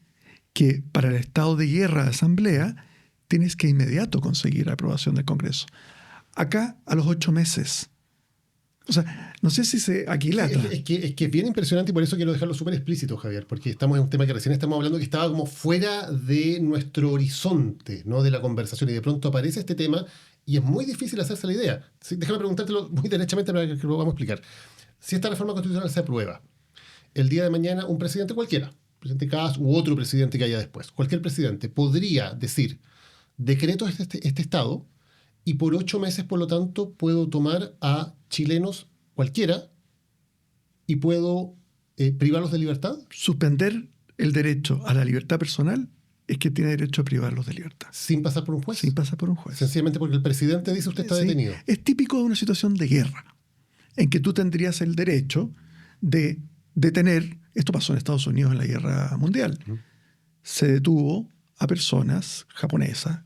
que para el estado de guerra de asamblea tienes que inmediato conseguir la aprobación del Congreso. Acá a los 8 meses. O sea, no sé si se aquilata. Es que es bien impresionante y por eso quiero dejarlo súper explícito, Javier, porque estamos en un tema que recién estamos hablando que estaba como fuera de nuestro horizonte, ¿no? De la conversación, y de pronto aparece este tema y es muy difícil hacerse la idea. Sí, déjame preguntártelo muy derechamente para que lo vamos a explicar. Si esta reforma constitucional se aprueba, el día de mañana un presidente cualquiera, presidente Kast u otro presidente que haya después, cualquier presidente podría decir, decreto este estado y por 8 meses, por lo tanto, puedo tomar a chilenos cualquiera y puedo privarlos de libertad. Suspender el derecho a la libertad personal es que tiene derecho a privarlos de libertad. Sin pasar por un juez. Sin pasar por un juez. Sencillamente porque el presidente dice usted está detenido. Es típico de una situación de guerra, en que tú tendrías el derecho de detener. Esto pasó en Estados Unidos en la Guerra Mundial. Se detuvo a personas japonesas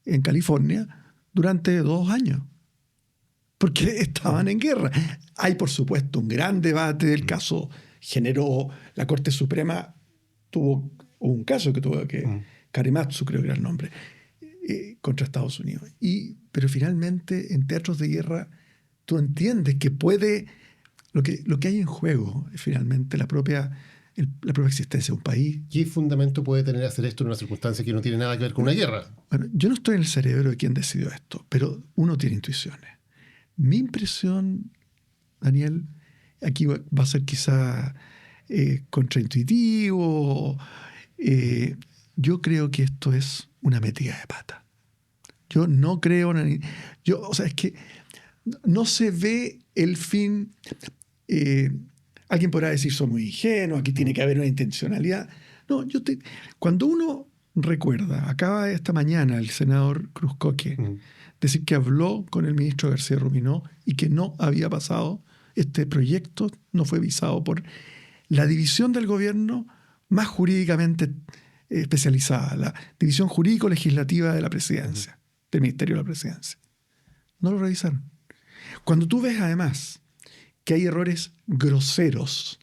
en California durante 2 años, porque estaban en guerra. Hay, por supuesto, un gran debate del caso. Generó, la Corte Suprema hubo un caso que tuvo que, Karematsu creo que era el nombre, contra Estados Unidos. Pero finalmente, en teatros de guerra, tú entiendes que puede, lo que hay en juego es finalmente la propia existencia de un país. ¿Qué fundamento puede tener hacer esto en una circunstancia que no tiene nada que ver con una guerra? Bueno, yo no estoy en el cerebro de quien decidió esto, pero uno tiene intuiciones. Mi impresión, Daniel, aquí va a ser quizá contraintuitivo. Yo creo que esto es una metida de pata. Yo no creo... o sea, es que no se ve el fin... alguien podrá decir, soy muy ingenuo, aquí tiene que haber una intencionalidad. No, cuando uno recuerda, acaba esta mañana el senador Cruzcoque decir que habló con el ministro García Ruminó y que no había pasado, este proyecto no fue visado por la división del gobierno más jurídicamente especializada, la división jurídico-legislativa de la presidencia, del Ministerio de la Presidencia. No lo revisaron. Cuando tú ves además que hay errores groseros,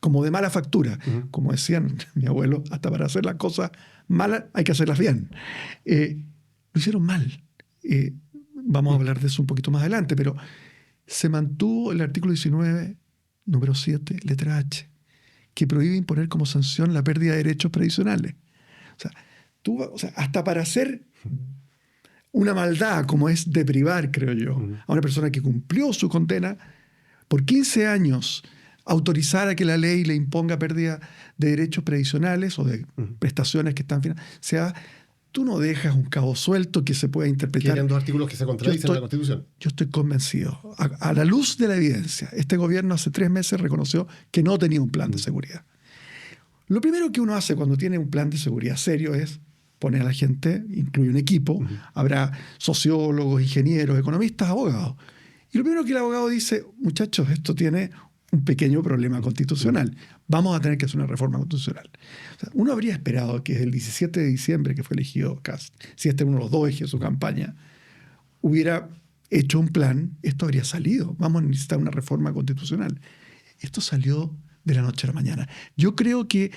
como de mala factura, como decían mi abuelo, hasta para hacer las cosas malas hay que hacerlas bien. Lo hicieron mal. Vamos a hablar de eso un poquito más adelante, pero se mantuvo el artículo 19, número 7, letra H, que prohíbe imponer como sanción la pérdida de derechos previsionales. O sea, hasta para hacer una maldad como es deprivar, creo yo, a una persona que cumplió su condena, por 15 años autorizar a que la ley le imponga pérdida de derechos previsionales o de prestaciones que están financiadas, tú no dejas un cabo suelto que se pueda interpretar. Quieren 2 artículos que se contradicen en la Constitución. Yo estoy convencido. A la luz de la evidencia, este gobierno hace 3 meses reconoció que no tenía un plan de seguridad. Lo primero que uno hace cuando tiene un plan de seguridad serio es poner a la gente, incluye un equipo, habrá sociólogos, ingenieros, economistas, abogados. Y lo primero que el abogado dice, muchachos, esto tiene un pequeño problema constitucional. Vamos a tener que hacer una reforma constitucional. O sea, uno habría esperado que el 17 de diciembre, que fue elegido Kast, si este es uno de los 2 ejes de su campaña, hubiera hecho un plan, esto habría salido. Vamos a necesitar una reforma constitucional. Esto salió de la noche a la mañana. Yo creo que,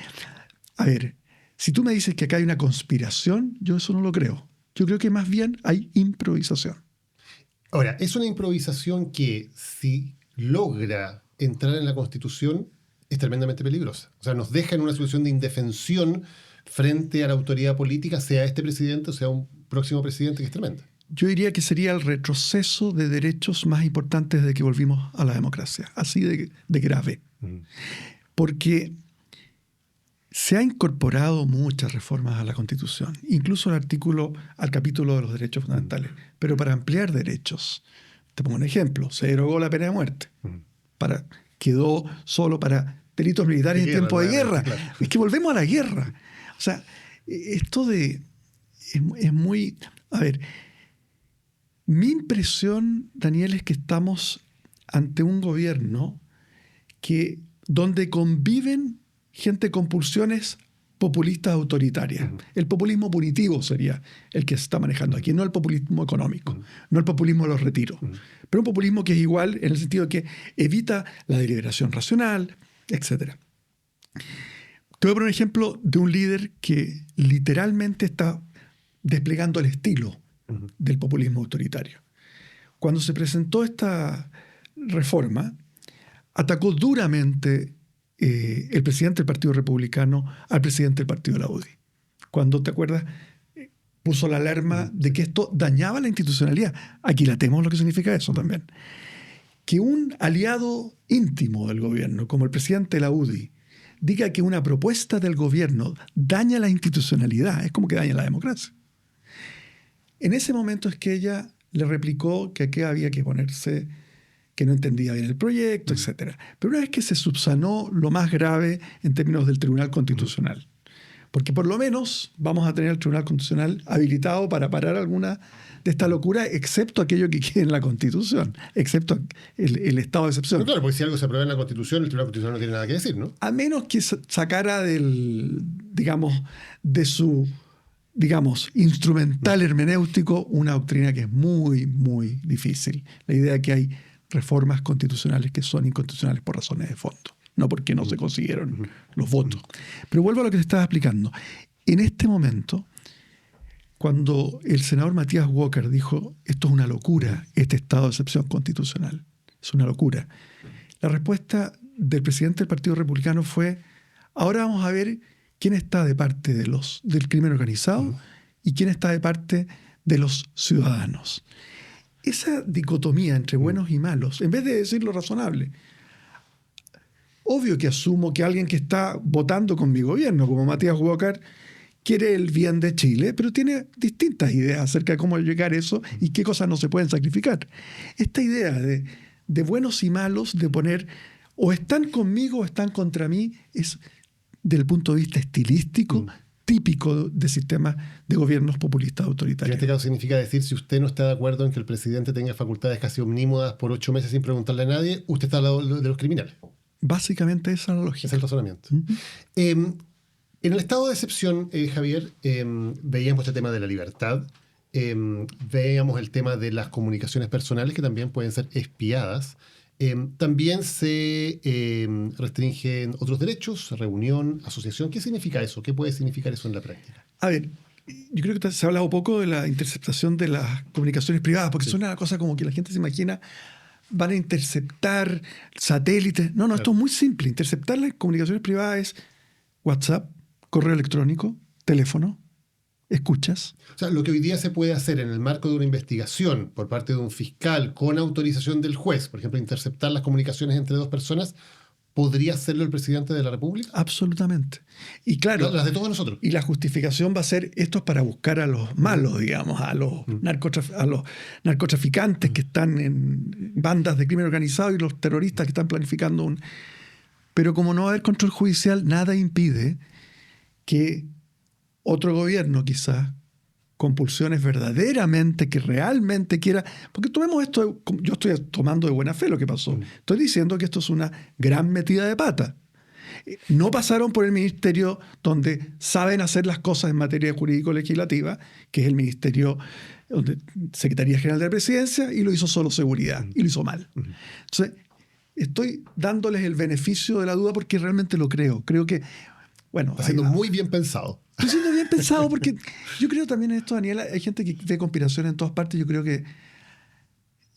a ver, si tú me dices que acá hay una conspiración, yo eso no lo creo. Yo creo que más bien hay improvisación. Ahora, es una improvisación que si logra entrar en la Constitución es tremendamente peligrosa. O sea, nos deja en una situación de indefensión frente a la autoridad política, sea este presidente o sea un próximo presidente, que es tremenda. Yo diría que sería el retroceso de derechos más importantes desde que volvimos a la democracia, así de grave. Porque se ha incorporado muchas reformas a la Constitución, incluso al capítulo de los derechos fundamentales, pero para ampliar derechos. Te pongo un ejemplo, se derogó la pena de muerte, quedó solo para delitos militares en tiempo de guerra. Claro. Es que volvemos a la guerra. O sea, esto es muy... A ver, mi impresión, Daniel, es que estamos ante un gobierno donde conviven gente con pulsiones populistas autoritarias. El populismo punitivo sería el que se está manejando aquí, no el populismo económico, no el populismo de los retiros, pero un populismo que es igual en el sentido de que evita la deliberación racional, etc. Te voy a poner un ejemplo de un líder que literalmente está desplegando el estilo del populismo autoritario. Cuando se presentó esta reforma, atacó duramente el presidente del Partido Republicano al presidente del Partido de la UDI. Cuando, ¿te acuerdas? Puso la alarma de que esto dañaba la institucionalidad. Aquilatemos lo que significa eso también. Que un aliado íntimo del gobierno, como el presidente de la UDI, diga que una propuesta del gobierno daña la institucionalidad, es como que daña la democracia. En ese momento es que ella le replicó que aquí había que ponerse, que no entendía bien el proyecto, etc. Pero una vez que se subsanó lo más grave en términos del Tribunal Constitucional, porque por lo menos vamos a tener el Tribunal Constitucional habilitado para parar alguna de esta locura, excepto aquello que quede en la Constitución, excepto el estado de excepción. Pero claro, porque si algo se aprueba en la Constitución, el Tribunal Constitucional no tiene nada que decir, ¿no? A menos que sacara de su instrumental hermenéutico una doctrina que es muy, muy difícil. La idea de que hay reformas constitucionales que son inconstitucionales por razones de fondo, no porque no se consiguieron los votos. Pero vuelvo a lo que te estaba explicando. En este momento, cuando el senador Matías Walker dijo esto es una locura, este estado de excepción constitucional, es una locura, la respuesta del presidente del Partido Republicano fue: ahora vamos a ver quién está de parte del crimen organizado y quién está de parte de los ciudadanos. Esa dicotomía entre buenos y malos, en vez de decir lo razonable, obvio que asumo que alguien que está votando con mi gobierno, como Matías Walker, quiere el bien de Chile, pero tiene distintas ideas acerca de cómo llegar a eso y qué cosas no se pueden sacrificar. Esta idea de buenos y malos, de poner o están conmigo o están contra mí, es, desde el punto de vista estilístico, típico de sistemas de gobiernos populistas autoritarios. En este caso significa decir, si usted no está de acuerdo en que el presidente tenga facultades casi omnímodas por 8 meses sin preguntarle a nadie, usted está al lado de los criminales. Básicamente esa es la lógica. Es el razonamiento. En el estado de excepción, Javier, veíamos este tema de la libertad, veíamos el tema de las comunicaciones personales que también pueden ser espiadas. También se restringen otros derechos, reunión, asociación. ¿Qué significa eso? ¿Qué puede significar eso en la práctica? A ver, yo creo que se ha hablado poco de la interceptación de las comunicaciones privadas, porque suena una cosa como que la gente se imagina van a interceptar satélites. No, esto es muy simple. Interceptar las comunicaciones privadas es WhatsApp, correo electrónico, teléfono, escuchas. O sea, lo que hoy día se puede hacer en el marco de una investigación por parte de un fiscal con autorización del juez, por ejemplo, interceptar las comunicaciones entre dos personas, ¿podría hacerlo el presidente de la República? Absolutamente. Y claro, las de todos nosotros. Y la justificación va a ser esto es para buscar a los malos, digamos, a los narcotraficantes que están en bandas de crimen organizado y los terroristas que están planificando un... Pero como no va a haber control judicial, nada impide que otro gobierno quizás con pulsiones verdaderamente, que realmente quiera... Porque tomemos esto, yo estoy tomando de buena fe lo que pasó. Estoy diciendo que esto es una gran metida de pata. No pasaron por el ministerio donde saben hacer las cosas en materia jurídico-legislativa, que es el ministerio donde Secretaría General de la Presidencia, y lo hizo solo seguridad, y lo hizo mal. Entonces, estoy dándoles el beneficio de la duda porque realmente lo creo. Creo que, bueno... Está siendo muy bien pensado. Estoy siendo bien pensado porque yo creo también en esto, Daniela, hay gente que ve conspiración en todas partes. Yo creo que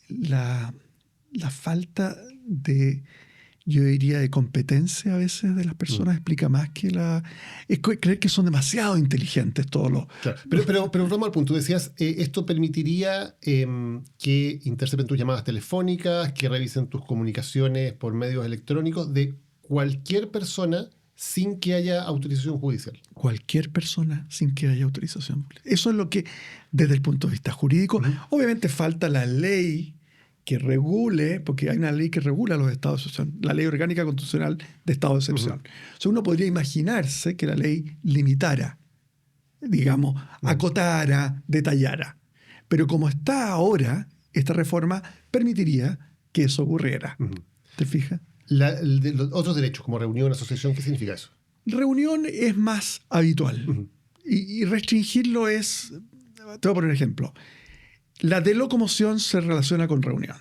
la falta de yo diría, de competencia a veces de las personas, explica más que es creer que son demasiado inteligentes todos los... Claro. Pero vamos al punto. Tú decías, esto permitiría que intercepten tus llamadas telefónicas, que revisen tus comunicaciones por medios electrónicos de cualquier persona sin que haya autorización judicial. Cualquier persona sin que haya autorización. Eso es lo que, desde el punto de vista jurídico, obviamente falta la ley que regule, porque hay una ley que regula los estados de excepción, la ley orgánica constitucional de estado de excepción. O sea, uno podría imaginarse que la ley limitara, digamos, acotara, detallara. Pero como está ahora, esta reforma permitiría que eso ocurriera. ¿Te fijas? Los otros derechos, como reunión, asociación, ¿qué significa eso? Reunión es más habitual. Y restringirlo es... Te voy a poner un ejemplo. La de locomoción se relaciona con reunión.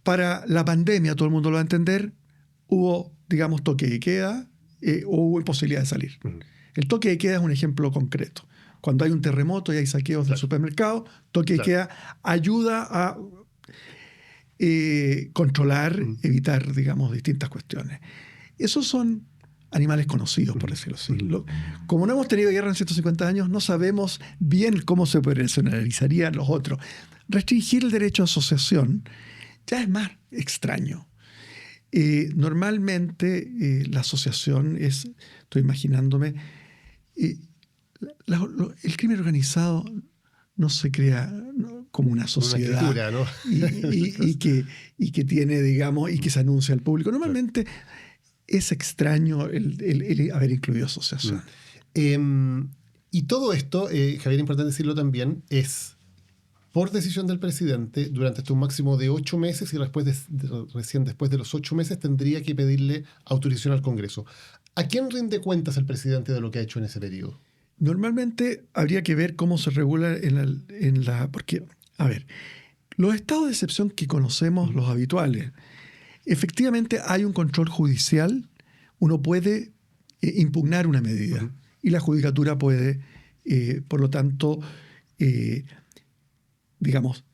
Para la pandemia, todo el mundo lo va a entender, hubo, digamos, toque de queda o hubo imposibilidad de salir. El toque de queda es un ejemplo concreto. Cuando hay un terremoto y hay saqueos del supermercado, toque de queda ayuda a controlar, evitar, digamos, distintas cuestiones. Esos son animales conocidos, por decirlo así. Como no hemos tenido guerra en 150 años, no sabemos bien cómo se operacionalizarían los otros. Restringir el derecho a asociación ya es más extraño. Normalmente la asociación es, estoy imaginándome, el crimen organizado no se crea como una sociedad una ¿no? y que tiene, digamos, y que se anuncia al público. Normalmente es extraño el haber incluido asociación. Y todo esto, Javier, importante decirlo también, es por decisión del presidente durante un máximo de 8 meses y recién después de los 8 meses tendría que pedirle autorización al Congreso. ¿A quién rinde cuentas el presidente de lo que ha hecho en ese periodo? Normalmente habría que ver cómo se regula porque, a ver, los estados de excepción que conocemos, los habituales, efectivamente hay un control judicial, uno puede impugnar una medida y la judicatura puede, por lo tanto, digamos,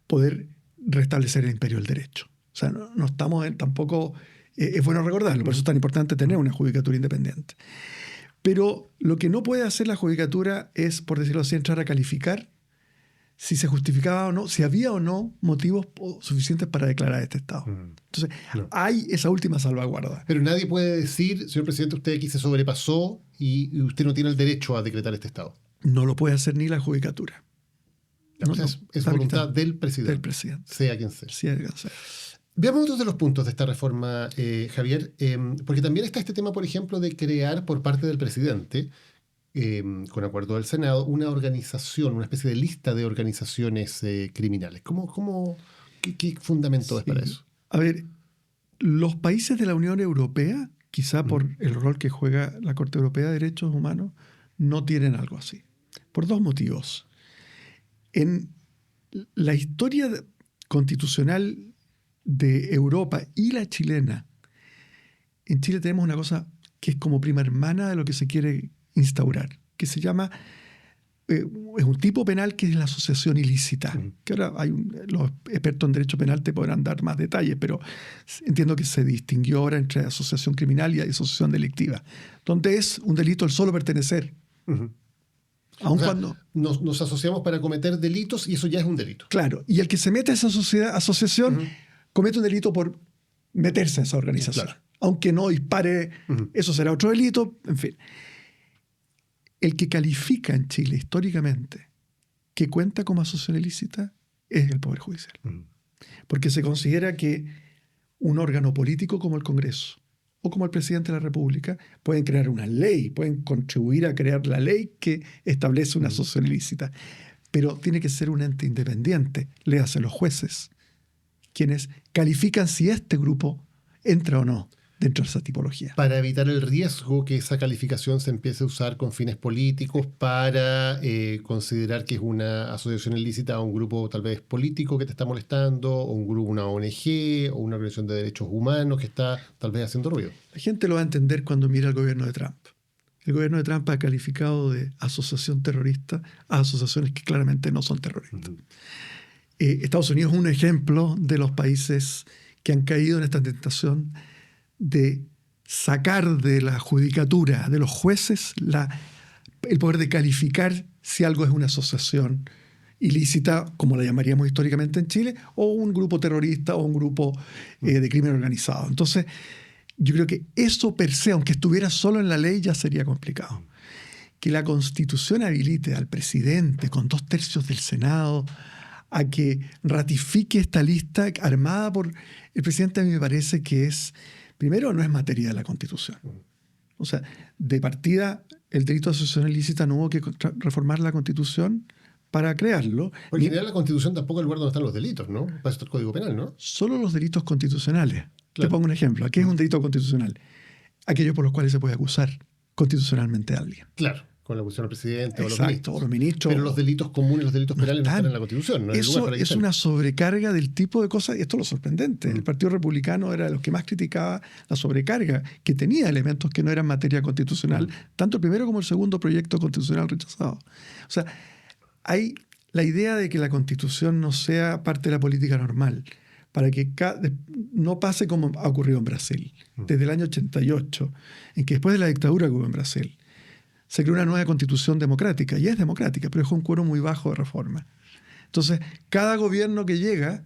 poder restablecer el imperio del derecho. O sea, no estamos tampoco... es bueno recordarlo, por eso es tan importante tener una judicatura independiente. Pero lo que no puede hacer la judicatura es, por decirlo así, entrar a calificar si se justificaba o no, si había o no motivos suficientes para declarar este estado. Entonces, hay esa última salvaguarda. Pero nadie puede decir, señor presidente, usted aquí se sobrepasó y usted no tiene el derecho a decretar este estado. No lo puede hacer ni la judicatura. Es voluntad del presidente. Del presidente. Sea quien sea. Sea quien sea. Veamos otros de los puntos de esta reforma, Javier, porque también está este tema, por ejemplo, de crear por parte del presidente, con acuerdo del Senado, una organización, una especie de lista de organizaciones criminales. ¿Qué fundamento es para eso? A ver, los países de la Unión Europea, quizá por el rol que juega la Corte Europea de Derechos Humanos, no tienen algo así. Por dos motivos. En la historia constitucional de Europa y la chilena, en Chile tenemos una cosa que es como prima hermana de lo que se quiere instaurar, que se llama, es un tipo penal que es la asociación ilícita, que ahora los expertos en derecho penal te podrán dar más detalles, pero entiendo que se distinguió ahora entre asociación criminal y asociación delictiva, donde es un delito el solo pertenecer. Aun cuando nos asociamos para cometer delitos y eso ya es un delito. Claro, y el que se mete a esa asociación comete un delito por meterse a esa organización. Claro. Aunque no dispare, eso será otro delito, en fin. El que califica en Chile históricamente que cuenta como asociación ilícita es el Poder Judicial. Porque se considera que un órgano político como el Congreso o como el presidente de la República pueden crear una ley, pueden contribuir a crear la ley que establece una asociación ilícita. Pero tiene que ser un ente independiente, léase los jueces, quienes califican si este grupo entra o no dentro de esa tipología. Para evitar el riesgo que esa calificación se empiece a usar con fines políticos para considerar que es una asociación ilícita a un grupo tal vez político que te está molestando, o un grupo, una ONG, o una organización de derechos humanos que está tal vez haciendo ruido. La gente lo va a entender cuando mira al gobierno de Trump. El gobierno de Trump ha calificado de asociación terrorista a asociaciones que claramente no son terroristas. Estados Unidos es un ejemplo de los países que han caído en esta tentación de sacar de la judicatura, de los jueces, el poder de calificar si algo es una asociación ilícita, como la llamaríamos históricamente en Chile, o un grupo terrorista o un grupo de crimen organizado. Entonces, yo creo que eso per se, aunque estuviera solo en la ley, ya sería complicado. Que la Constitución habilite al presidente con 2/3 del Senado a que ratifique esta lista armada por el presidente, a mí me parece que primero, no es materia de la Constitución. O sea, de partida, el delito de asociación ilícita no hubo que reformar la Constitución para crearlo. Porque en general la Constitución tampoco es el lugar donde están los delitos, ¿no? Para esto el Código Penal, ¿no? Solo los delitos constitucionales. Claro. Te pongo un ejemplo. ¿Qué es un delito constitucional? Aquellos por los cuales se puede acusar constitucionalmente a alguien. Claro, con la acusación al presidente o Exacto, o los ministros. Pero los delitos comunes, los delitos penales no están en la Constitución, ¿no? Eso es una sobrecarga del tipo de cosas, y esto es lo sorprendente. El Partido Republicano era de los que más criticaba la sobrecarga, que tenía elementos que no eran materia constitucional, tanto el primero como el segundo proyecto constitucional rechazado. O sea, hay la idea de que la Constitución no sea parte de la política normal, para que no pase como ha ocurrido en Brasil, desde el año 88, en que después de la dictadura que hubo en Brasil, se creó una nueva constitución democrática, y es democrática, pero es un quórum muy bajo de reforma. Entonces, cada gobierno que llega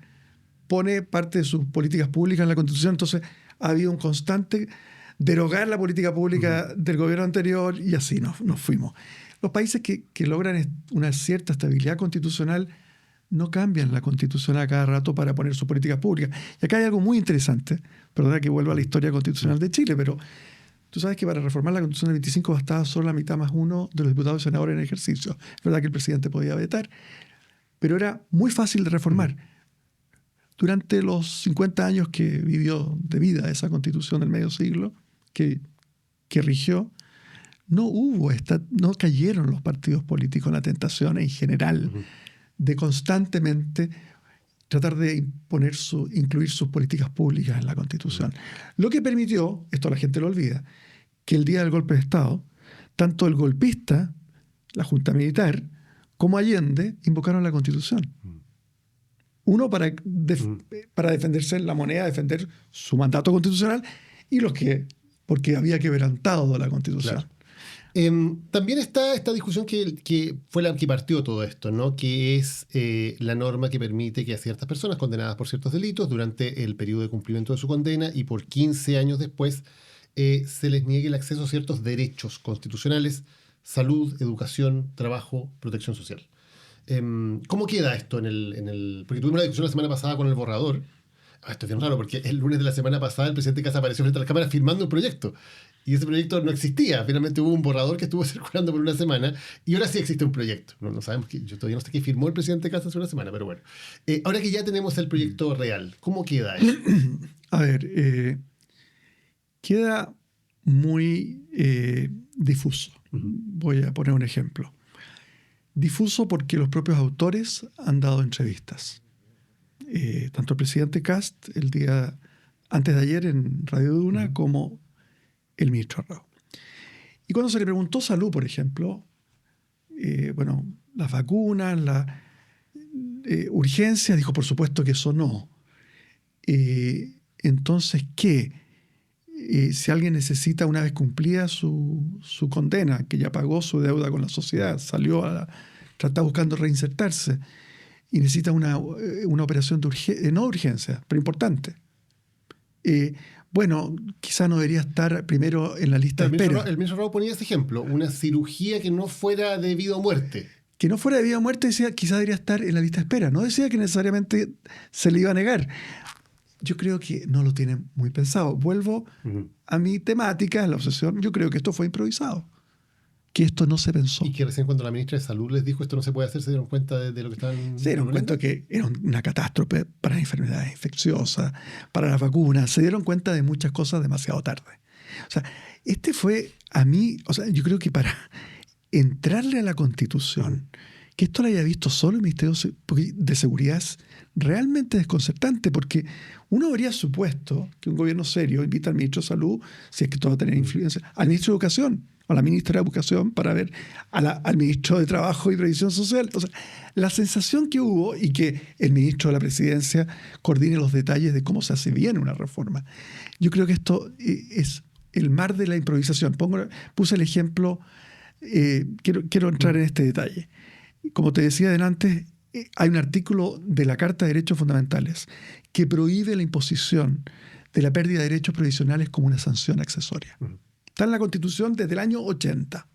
pone parte de sus políticas públicas en la constitución, entonces ha habido un constante derogar la política pública del gobierno anterior, y así nos fuimos. Los países que logran una cierta estabilidad constitucional no cambian la Constitución a cada rato para poner sus políticas públicas. Y acá hay algo muy interesante, perdona que vuelva a la historia constitucional de Chile, pero tú sabes que para reformar la Constitución del 25 bastaba solo la mitad más uno de los diputados y senadores en ejercicio. Es verdad que el presidente podía vetar, pero era muy fácil de reformar. Durante los 50 años que vivió de vida esa Constitución del medio siglo, que rigió, no cayeron los partidos políticos en la tentación en general de constantemente tratar de incluir sus políticas públicas en la Constitución. Lo que permitió, esto la gente lo olvida, que el día del golpe de Estado, tanto el golpista, la Junta Militar, como Allende invocaron la Constitución. Uno para defenderse en la moneda, defender su mandato constitucional, y los que, porque había quebrantado la Constitución. Claro. También está esta discusión que fue la que partió todo esto, ¿no? Que es la norma que permite que a ciertas personas condenadas por ciertos delitos durante el periodo de cumplimiento de su condena y por 15 años después se les niegue el acceso a ciertos derechos constitucionales: salud, educación, trabajo, protección social. ¿Cómo queda esto porque tuvimos una discusión la semana pasada con el borrador? Esto es bien raro porque el lunes de la semana pasada el presidente Kast apareció frente a las cámaras firmando un proyecto. Y ese proyecto no existía. Finalmente hubo un borrador que estuvo circulando por una semana y ahora sí existe un proyecto. No sabemos yo todavía no sé qué firmó el presidente Kast hace una semana, pero bueno. Ahora que ya tenemos el proyecto real, ¿cómo queda eso? A ver, queda muy difuso. Voy a poner un ejemplo. Difuso porque los propios autores han dado entrevistas. Tanto el presidente Kast el día antes de ayer en Radio Duna como el ministro Arrau. Y cuando se le preguntó salud, por ejemplo, las vacunas, la urgencia, dijo por supuesto que eso no. Entonces, ¿qué? Si alguien necesita, una vez cumplida su condena, que ya pagó su deuda con la sociedad, salió está buscando reinsertarse, y necesita una operación de no urgencia, pero importante. Quizá no debería estar primero en la lista de espera. El ministro Arrau ponía ese ejemplo: una cirugía que no fuera de vida o muerte. Que no fuera de vida o muerte, decía, quizá debería estar en la lista de espera. No decía que necesariamente se le iba a negar. Yo creo que no lo tienen muy pensado. Vuelvo a mi temática, a la obsesión. Yo creo que esto fue improvisado, que esto no se pensó. Y que recién cuando la ministra de Salud les dijo esto no se puede hacer, se dieron cuenta de lo que estaban... Se dieron cuenta que era una catástrofe para las enfermedades infecciosas, para las vacunas. Se dieron cuenta de muchas cosas demasiado tarde. O sea, yo creo que para entrarle a la Constitución, que esto lo haya visto solo el Ministerio de Seguridad, es realmente desconcertante, porque uno habría supuesto que un gobierno serio invita al ministro de Salud, si es que todo va a tener influencia, al ministro de Educación, a la ministra de Educación para ver al ministro de Trabajo y Previsión Social. O sea, la sensación que hubo, y que el ministro de la Presidencia coordine los detalles de cómo se hace bien una reforma. Yo creo que esto es el mar de la improvisación. Puse el ejemplo, quiero entrar en este detalle. Como te decía adelante, hay un artículo de la Carta de Derechos Fundamentales que prohíbe la imposición de la pérdida de derechos previsionales como una sanción accesoria. Está en la Constitución desde el año 80.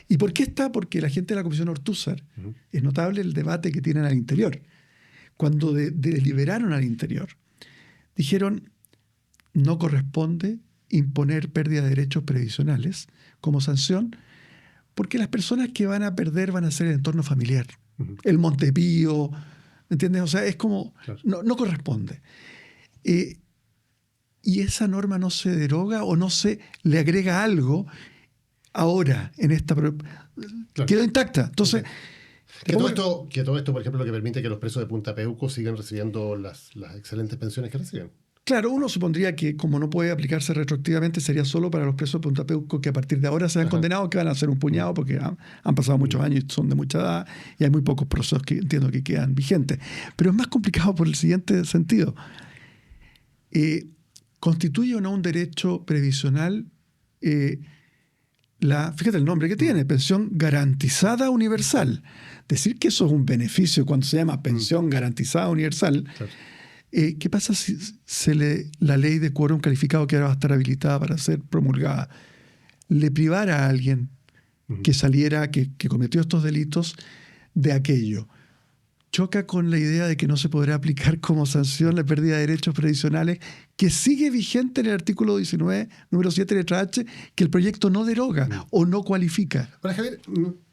¿Y por qué está? Porque la gente de la Comisión Ortúzar, es notable el debate que tienen al interior. Cuando deliberaron al interior, dijeron, no corresponde imponer pérdida de derechos previsionales como sanción, porque las personas que van a perder van a ser el entorno familiar. El Montepío, ¿entiendes? O sea, es como, claro, no corresponde. Y esa norma no se deroga o no se le agrega algo ahora en esta... Claro. Quedó intacta. Entonces... Que todo esto, por ejemplo, lo que permite que los presos de Punta Peuco sigan recibiendo las excelentes pensiones que reciben. Claro, uno supondría que como no puede aplicarse retroactivamente, sería solo para los presos de Punta Peuco que a partir de ahora se han condenado, que van a ser un puñado porque han pasado muchos años y son de mucha edad y hay muy pocos procesos que entiendo que quedan vigentes. Pero es más complicado por el siguiente sentido. ¿Constituye o no un derecho previsional fíjate el nombre que tiene, pensión garantizada universal? Decir que eso es un beneficio cuando se llama pensión garantizada universal... Claro. ¿Qué pasa si la ley de quórum calificado que ahora va a estar habilitada para ser promulgada le privara a alguien que saliera, que cometió estos delitos de aquello? Choca con la idea de que no se podrá aplicar como sanción la pérdida de derechos previsionales que sigue vigente en el artículo 19, número 7, letra H, que el proyecto no deroga o no cualifica. Ahora, Javier,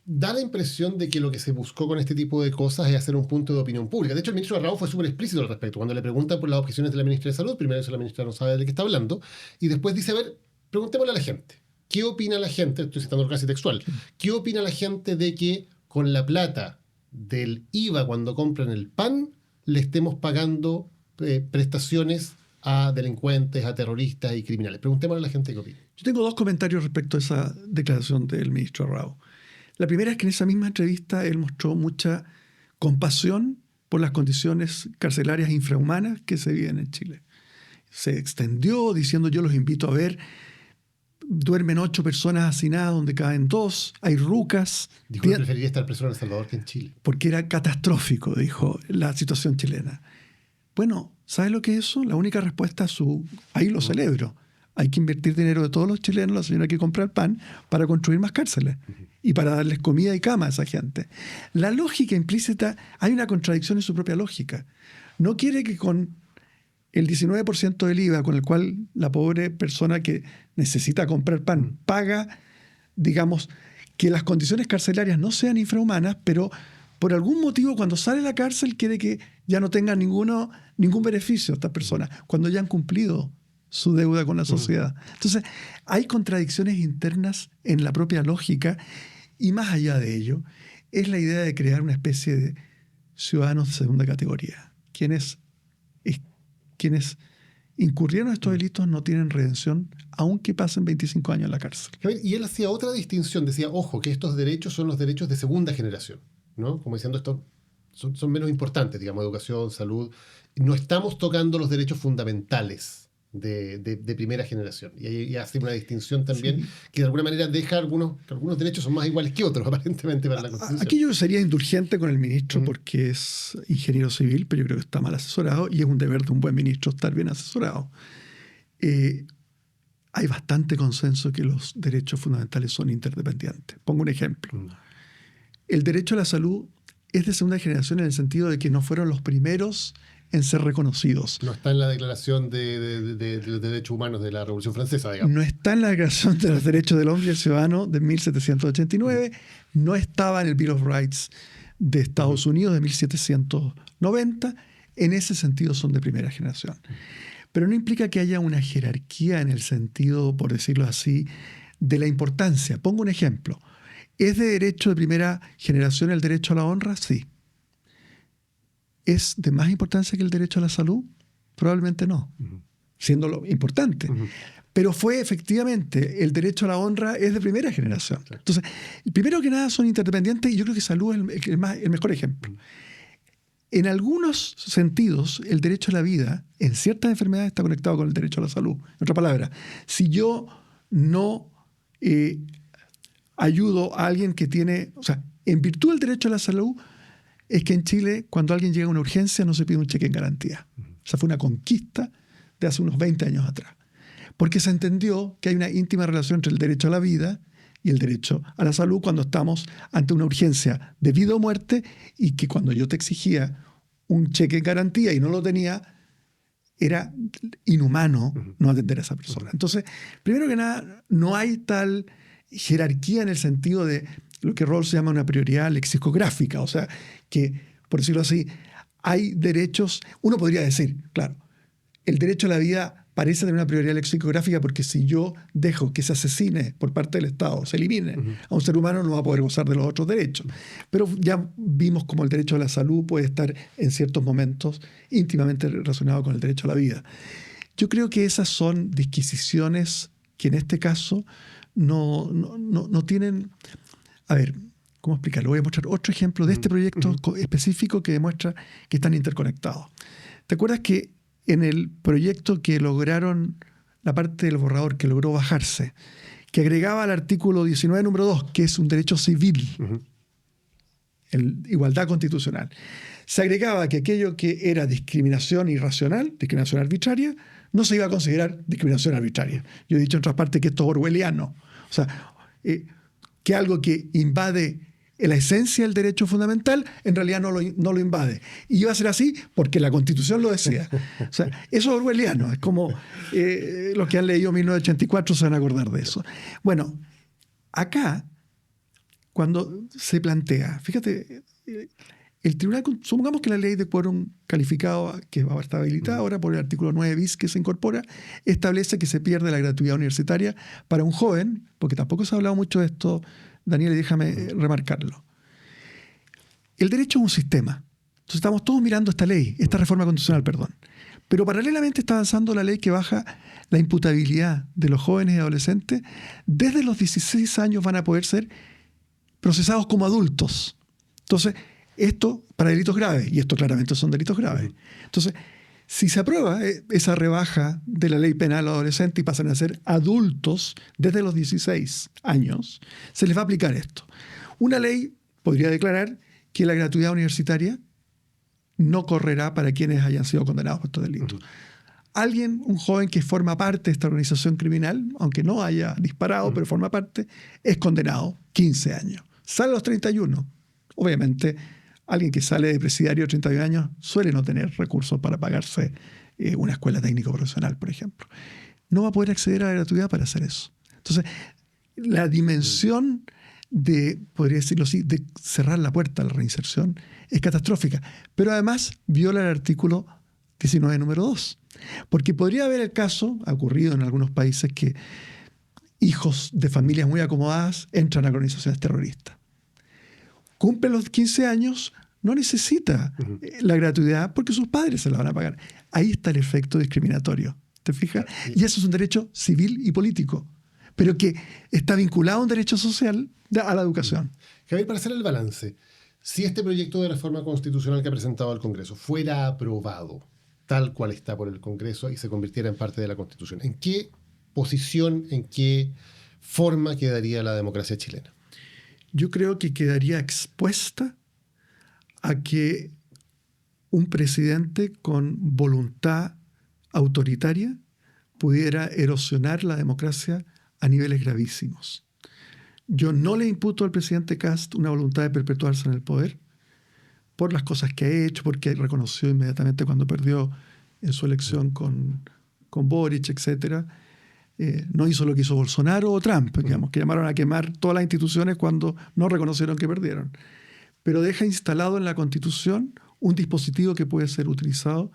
da la impresión de que lo que se buscó con este tipo de cosas es hacer un punto de opinión pública. De hecho, el ministro Arrau fue súper explícito al respecto. Cuando le preguntan por las objeciones de la ministra de Salud, primero dice la ministra no sabe de qué está hablando, y después dice, a ver, preguntémosle a la gente. ¿Qué opina la gente? Estoy citando casi textual. ¿Qué opina la gente de que con la plata del IVA cuando compran el pan le estemos pagando prestaciones a delincuentes, a terroristas y criminales? Preguntémosle a la gente qué opina. Yo tengo dos comentarios respecto a esa declaración del ministro Arrau. La primera es que en esa misma entrevista él mostró mucha compasión por las condiciones carcelarias infrahumanas que se viven en Chile. Se extendió diciendo, yo los invito a ver, duermen 8 personas hacinadas donde caben 2, hay rucas. Dijo que preferiría estar preso en El Salvador que en Chile. Porque era catastrófico, dijo, la situación chilena. Bueno, ¿sabes lo que es eso? La única respuesta ahí lo celebro. Hay que invertir dinero de todos los chilenos, la señora que compra el pan, para construir más cárceles y para darles comida y cama a esa gente. La lógica implícita, hay una contradicción en su propia lógica. No quiere que con el 19% del IVA, con el cual la pobre persona que necesita comprar pan paga, digamos, que las condiciones carcelarias no sean infrahumanas, pero por algún motivo cuando sale de la cárcel quiere que ya no tengan ningún beneficio estas personas, cuando ya han cumplido su deuda con la sociedad. Entonces, hay contradicciones internas en la propia lógica y más allá de ello, es la idea de crear una especie de ciudadanos de segunda categoría. Quienes incurrieron en estos delitos no tienen redención, aunque pasen 25 años en la cárcel. Y él hacía otra distinción, decía, ojo, que estos derechos son los derechos de segunda generación, ¿no? Como diciendo, estos son menos importantes, digamos, educación, salud. No estamos tocando los derechos fundamentales de primera generación. Y hace una distinción también, sí, que de alguna manera deja que algunos derechos son más iguales que otros, aparentemente, para la Constitución. Aquí yo sería indulgente con el ministro porque es ingeniero civil, pero yo creo que está mal asesorado y es un deber de un buen ministro estar bien asesorado. Hay bastante consenso que los derechos fundamentales son interdependientes. Pongo un ejemplo. El derecho a la salud es de segunda generación en el sentido de que no fueron los primeros en ser reconocidos. No está en la Declaración de Derechos Humanos de la Revolución Francesa, digamos. No está en la Declaración de los Derechos del Hombre y el Ciudadano de 1789. No estaba en el Bill of Rights de Estados Unidos de 1790. En ese sentido son de primera generación. Pero no implica que haya una jerarquía en el sentido, por decirlo así, de la importancia. Pongo un ejemplo. ¿Es de derecho de primera generación el derecho a la honra? Sí. ¿Es de más importancia que el derecho a la salud? Probablemente no, siendo lo importante. Pero fue efectivamente, el derecho a la honra es de primera generación. Entonces, primero que nada son interdependientes y yo creo que salud es el mejor ejemplo. En algunos sentidos, el derecho a la vida en ciertas enfermedades está conectado con el derecho a la salud. En otra palabra, si yo no ayudo a alguien que tiene... O sea, en virtud del derecho a la salud, es que en Chile, cuando alguien llega a una urgencia, no se pide un cheque en garantía. Esa fue una conquista de hace unos 20 años atrás. Porque se entendió que hay una íntima relación entre el derecho a la vida y el derecho a la salud cuando estamos ante una urgencia de vida o muerte, y que cuando yo te exigía un cheque en garantía y no lo tenía, era inhumano no atender a esa persona. Entonces, primero que nada, no hay tal jerarquía en el sentido de lo que Rawls llama una prioridad lexicográfica, o sea, que, por decirlo así, hay derechos, uno podría decir, claro, el derecho a la vida parece tener una prioridad lexicográfica porque si yo dejo que se asesine por parte del Estado, se elimine a un ser humano, no va a poder gozar de los otros derechos. Pero ya vimos cómo el derecho a la salud puede estar en ciertos momentos íntimamente relacionado con el derecho a la vida. Yo creo que esas son disquisiciones que en este caso no tienen... A ver, ¿cómo explicarlo? Voy a mostrar otro ejemplo de este proyecto específico que demuestra que están interconectados. ¿Te acuerdas que en el proyecto que lograron, la parte del borrador que logró bajarse, que agregaba al artículo 19, número 2, que es un derecho civil, igualdad constitucional, se agregaba que aquello que era discriminación irracional, discriminación arbitraria, no se iba a considerar discriminación arbitraria? Yo he dicho en otras partes que esto es orwelliano. O sea, que algo que invade la esencia del derecho fundamental, en realidad no lo invade. Y iba a ser así porque la Constitución lo decía. O sea, eso es orwelliano. Es como los que han leído 1984 se van a acordar de eso. Bueno, acá, cuando se plantea, fíjate, el tribunal, supongamos que la ley de quórum calificado, que está habilitada ahora por el artículo 9 bis que se incorpora, establece que se pierde la gratuidad universitaria para un joven, porque tampoco se ha hablado mucho de esto, Daniel, y déjame remarcarlo. El derecho es un sistema. Entonces estamos todos mirando esta ley, esta reforma constitucional, perdón. Pero paralelamente está avanzando la ley que baja la imputabilidad de los jóvenes y adolescentes. Desde los 16 años van a poder ser procesados como adultos. Entonces, esto para delitos graves, y esto claramente son delitos graves. Entonces, si se aprueba esa rebaja de la ley penal adolescente y pasan a ser adultos desde los 16 años, se les va a aplicar esto. Una ley podría declarar que la gratuidad universitaria no correrá para quienes hayan sido condenados por estos delitos. Alguien, un joven que forma parte de esta organización criminal, aunque no haya disparado, pero forma parte, es condenado 15 años. Sale a los 31. Obviamente, alguien que sale de presidiario a 31 años suele no tener recursos para pagarse una escuela técnico profesional, por ejemplo. No va a poder acceder a la gratuidad para hacer eso. Entonces, la dimensión de, podría decirlo así, de cerrar la puerta a la reinserción es catastrófica. Pero además viola el artículo 19, número 2. Porque podría haber el caso, ha ocurrido en algunos países, que hijos de familias muy acomodadas entran a organizaciones terroristas. Cumple los 15 años, no necesita la gratuidad porque sus padres se la van a pagar. Ahí está el efecto discriminatorio, ¿te fijas? Y eso es un derecho civil y político, pero que está vinculado a un derecho social a la educación. Javier, para hacer el balance, si este proyecto de reforma constitucional que ha presentado al Congreso fuera aprobado tal cual está por el Congreso y se convirtiera en parte de la Constitución, ¿en qué posición, en qué forma quedaría la democracia chilena? Yo creo que quedaría expuesta a que un presidente con voluntad autoritaria pudiera erosionar la democracia a niveles gravísimos. Yo no le imputo al presidente Kast una voluntad de perpetuarse en el poder por las cosas que ha hecho, porque reconoció inmediatamente cuando perdió en su elección con Boric, etc. No hizo lo que hizo Bolsonaro o Trump, digamos, que llamaron a quemar todas las instituciones cuando no reconocieron que perdieron. Pero deja instalado en la Constitución un dispositivo que puede ser utilizado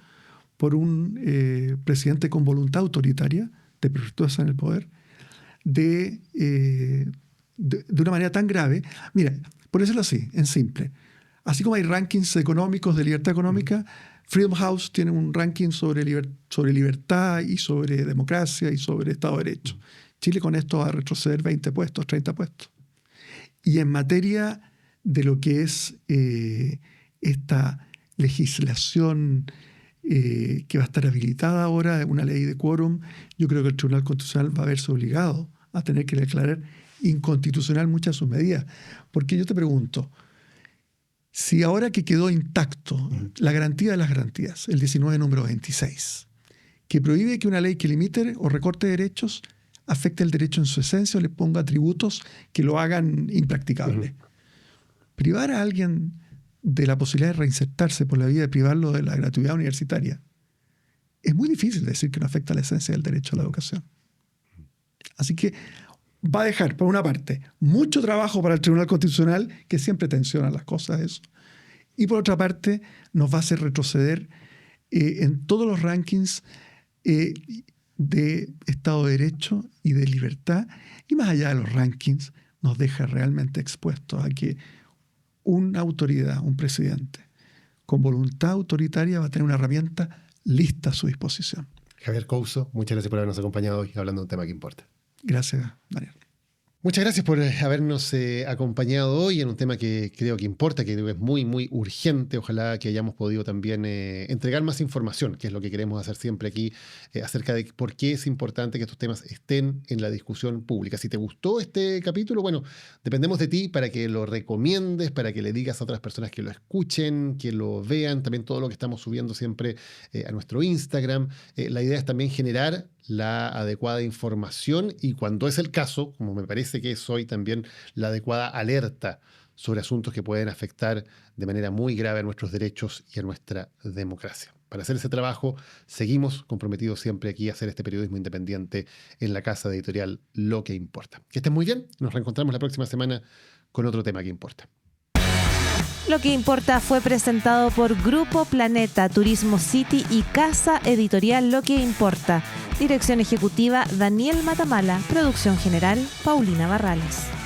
por un presidente con voluntad autoritaria de perpetuarse en el poder de una manera tan grave. Mira, por decirlo así, en simple. Así como hay rankings económicos de libertad económica, Freedom House tiene un ranking sobre libertad y sobre democracia y sobre Estado de Derecho. Chile con esto va a retroceder 20 puestos, 30 puestos. Y en materia de lo que es esta legislación que va a estar habilitada ahora, una ley de quórum, yo creo que el Tribunal Constitucional va a verse obligado a tener que declarar inconstitucional muchas de sus medidas. Porque yo te pregunto, si ahora que quedó intacto la garantía de las garantías, el 19 número 26, que prohíbe que una ley que limite o recorte derechos afecte el derecho en su esencia o le ponga atributos que lo hagan impracticable. Privar a alguien de la posibilidad de reinsertarse por la vía de privarlo de la gratuidad universitaria es muy difícil decir que no afecta la esencia del derecho a la educación. Así que va a dejar, por una parte, mucho trabajo para el Tribunal Constitucional, que siempre tensiona las cosas, eso. Y por otra parte, nos va a hacer retroceder en todos los rankings de Estado de Derecho y de libertad. Y más allá de los rankings, nos deja realmente expuestos a que una autoridad, un presidente, con voluntad autoritaria va a tener una herramienta lista a su disposición. Javier Couso, muchas gracias por habernos acompañado hoy hablando de un tema que importa. Gracias, Daniel. Muchas gracias por habernos acompañado hoy en un tema que creo que importa, que creo que es muy, muy urgente. Ojalá que hayamos podido también entregar más información, que es lo que queremos hacer siempre aquí, acerca de por qué es importante que estos temas estén en la discusión pública. Si te gustó este capítulo, bueno, dependemos de ti para que lo recomiendes, para que le digas a otras personas que lo escuchen, que lo vean, también todo lo que estamos subiendo siempre a nuestro Instagram. La idea es también generar la adecuada información y, cuando es el caso, como me parece que es hoy, también la adecuada alerta sobre asuntos que pueden afectar de manera muy grave a nuestros derechos y a nuestra democracia. Para hacer ese trabajo, seguimos comprometidos siempre aquí a hacer este periodismo independiente en la casa editorial Lo que Importa. Que estén muy bien. Nos reencontramos la próxima semana con otro tema que importa. Lo que importa fue presentado por Grupo Planeta, Turismo City y Casa Editorial Lo que Importa. Dirección ejecutiva Daniel Matamala. Producción general Paulina Barrales.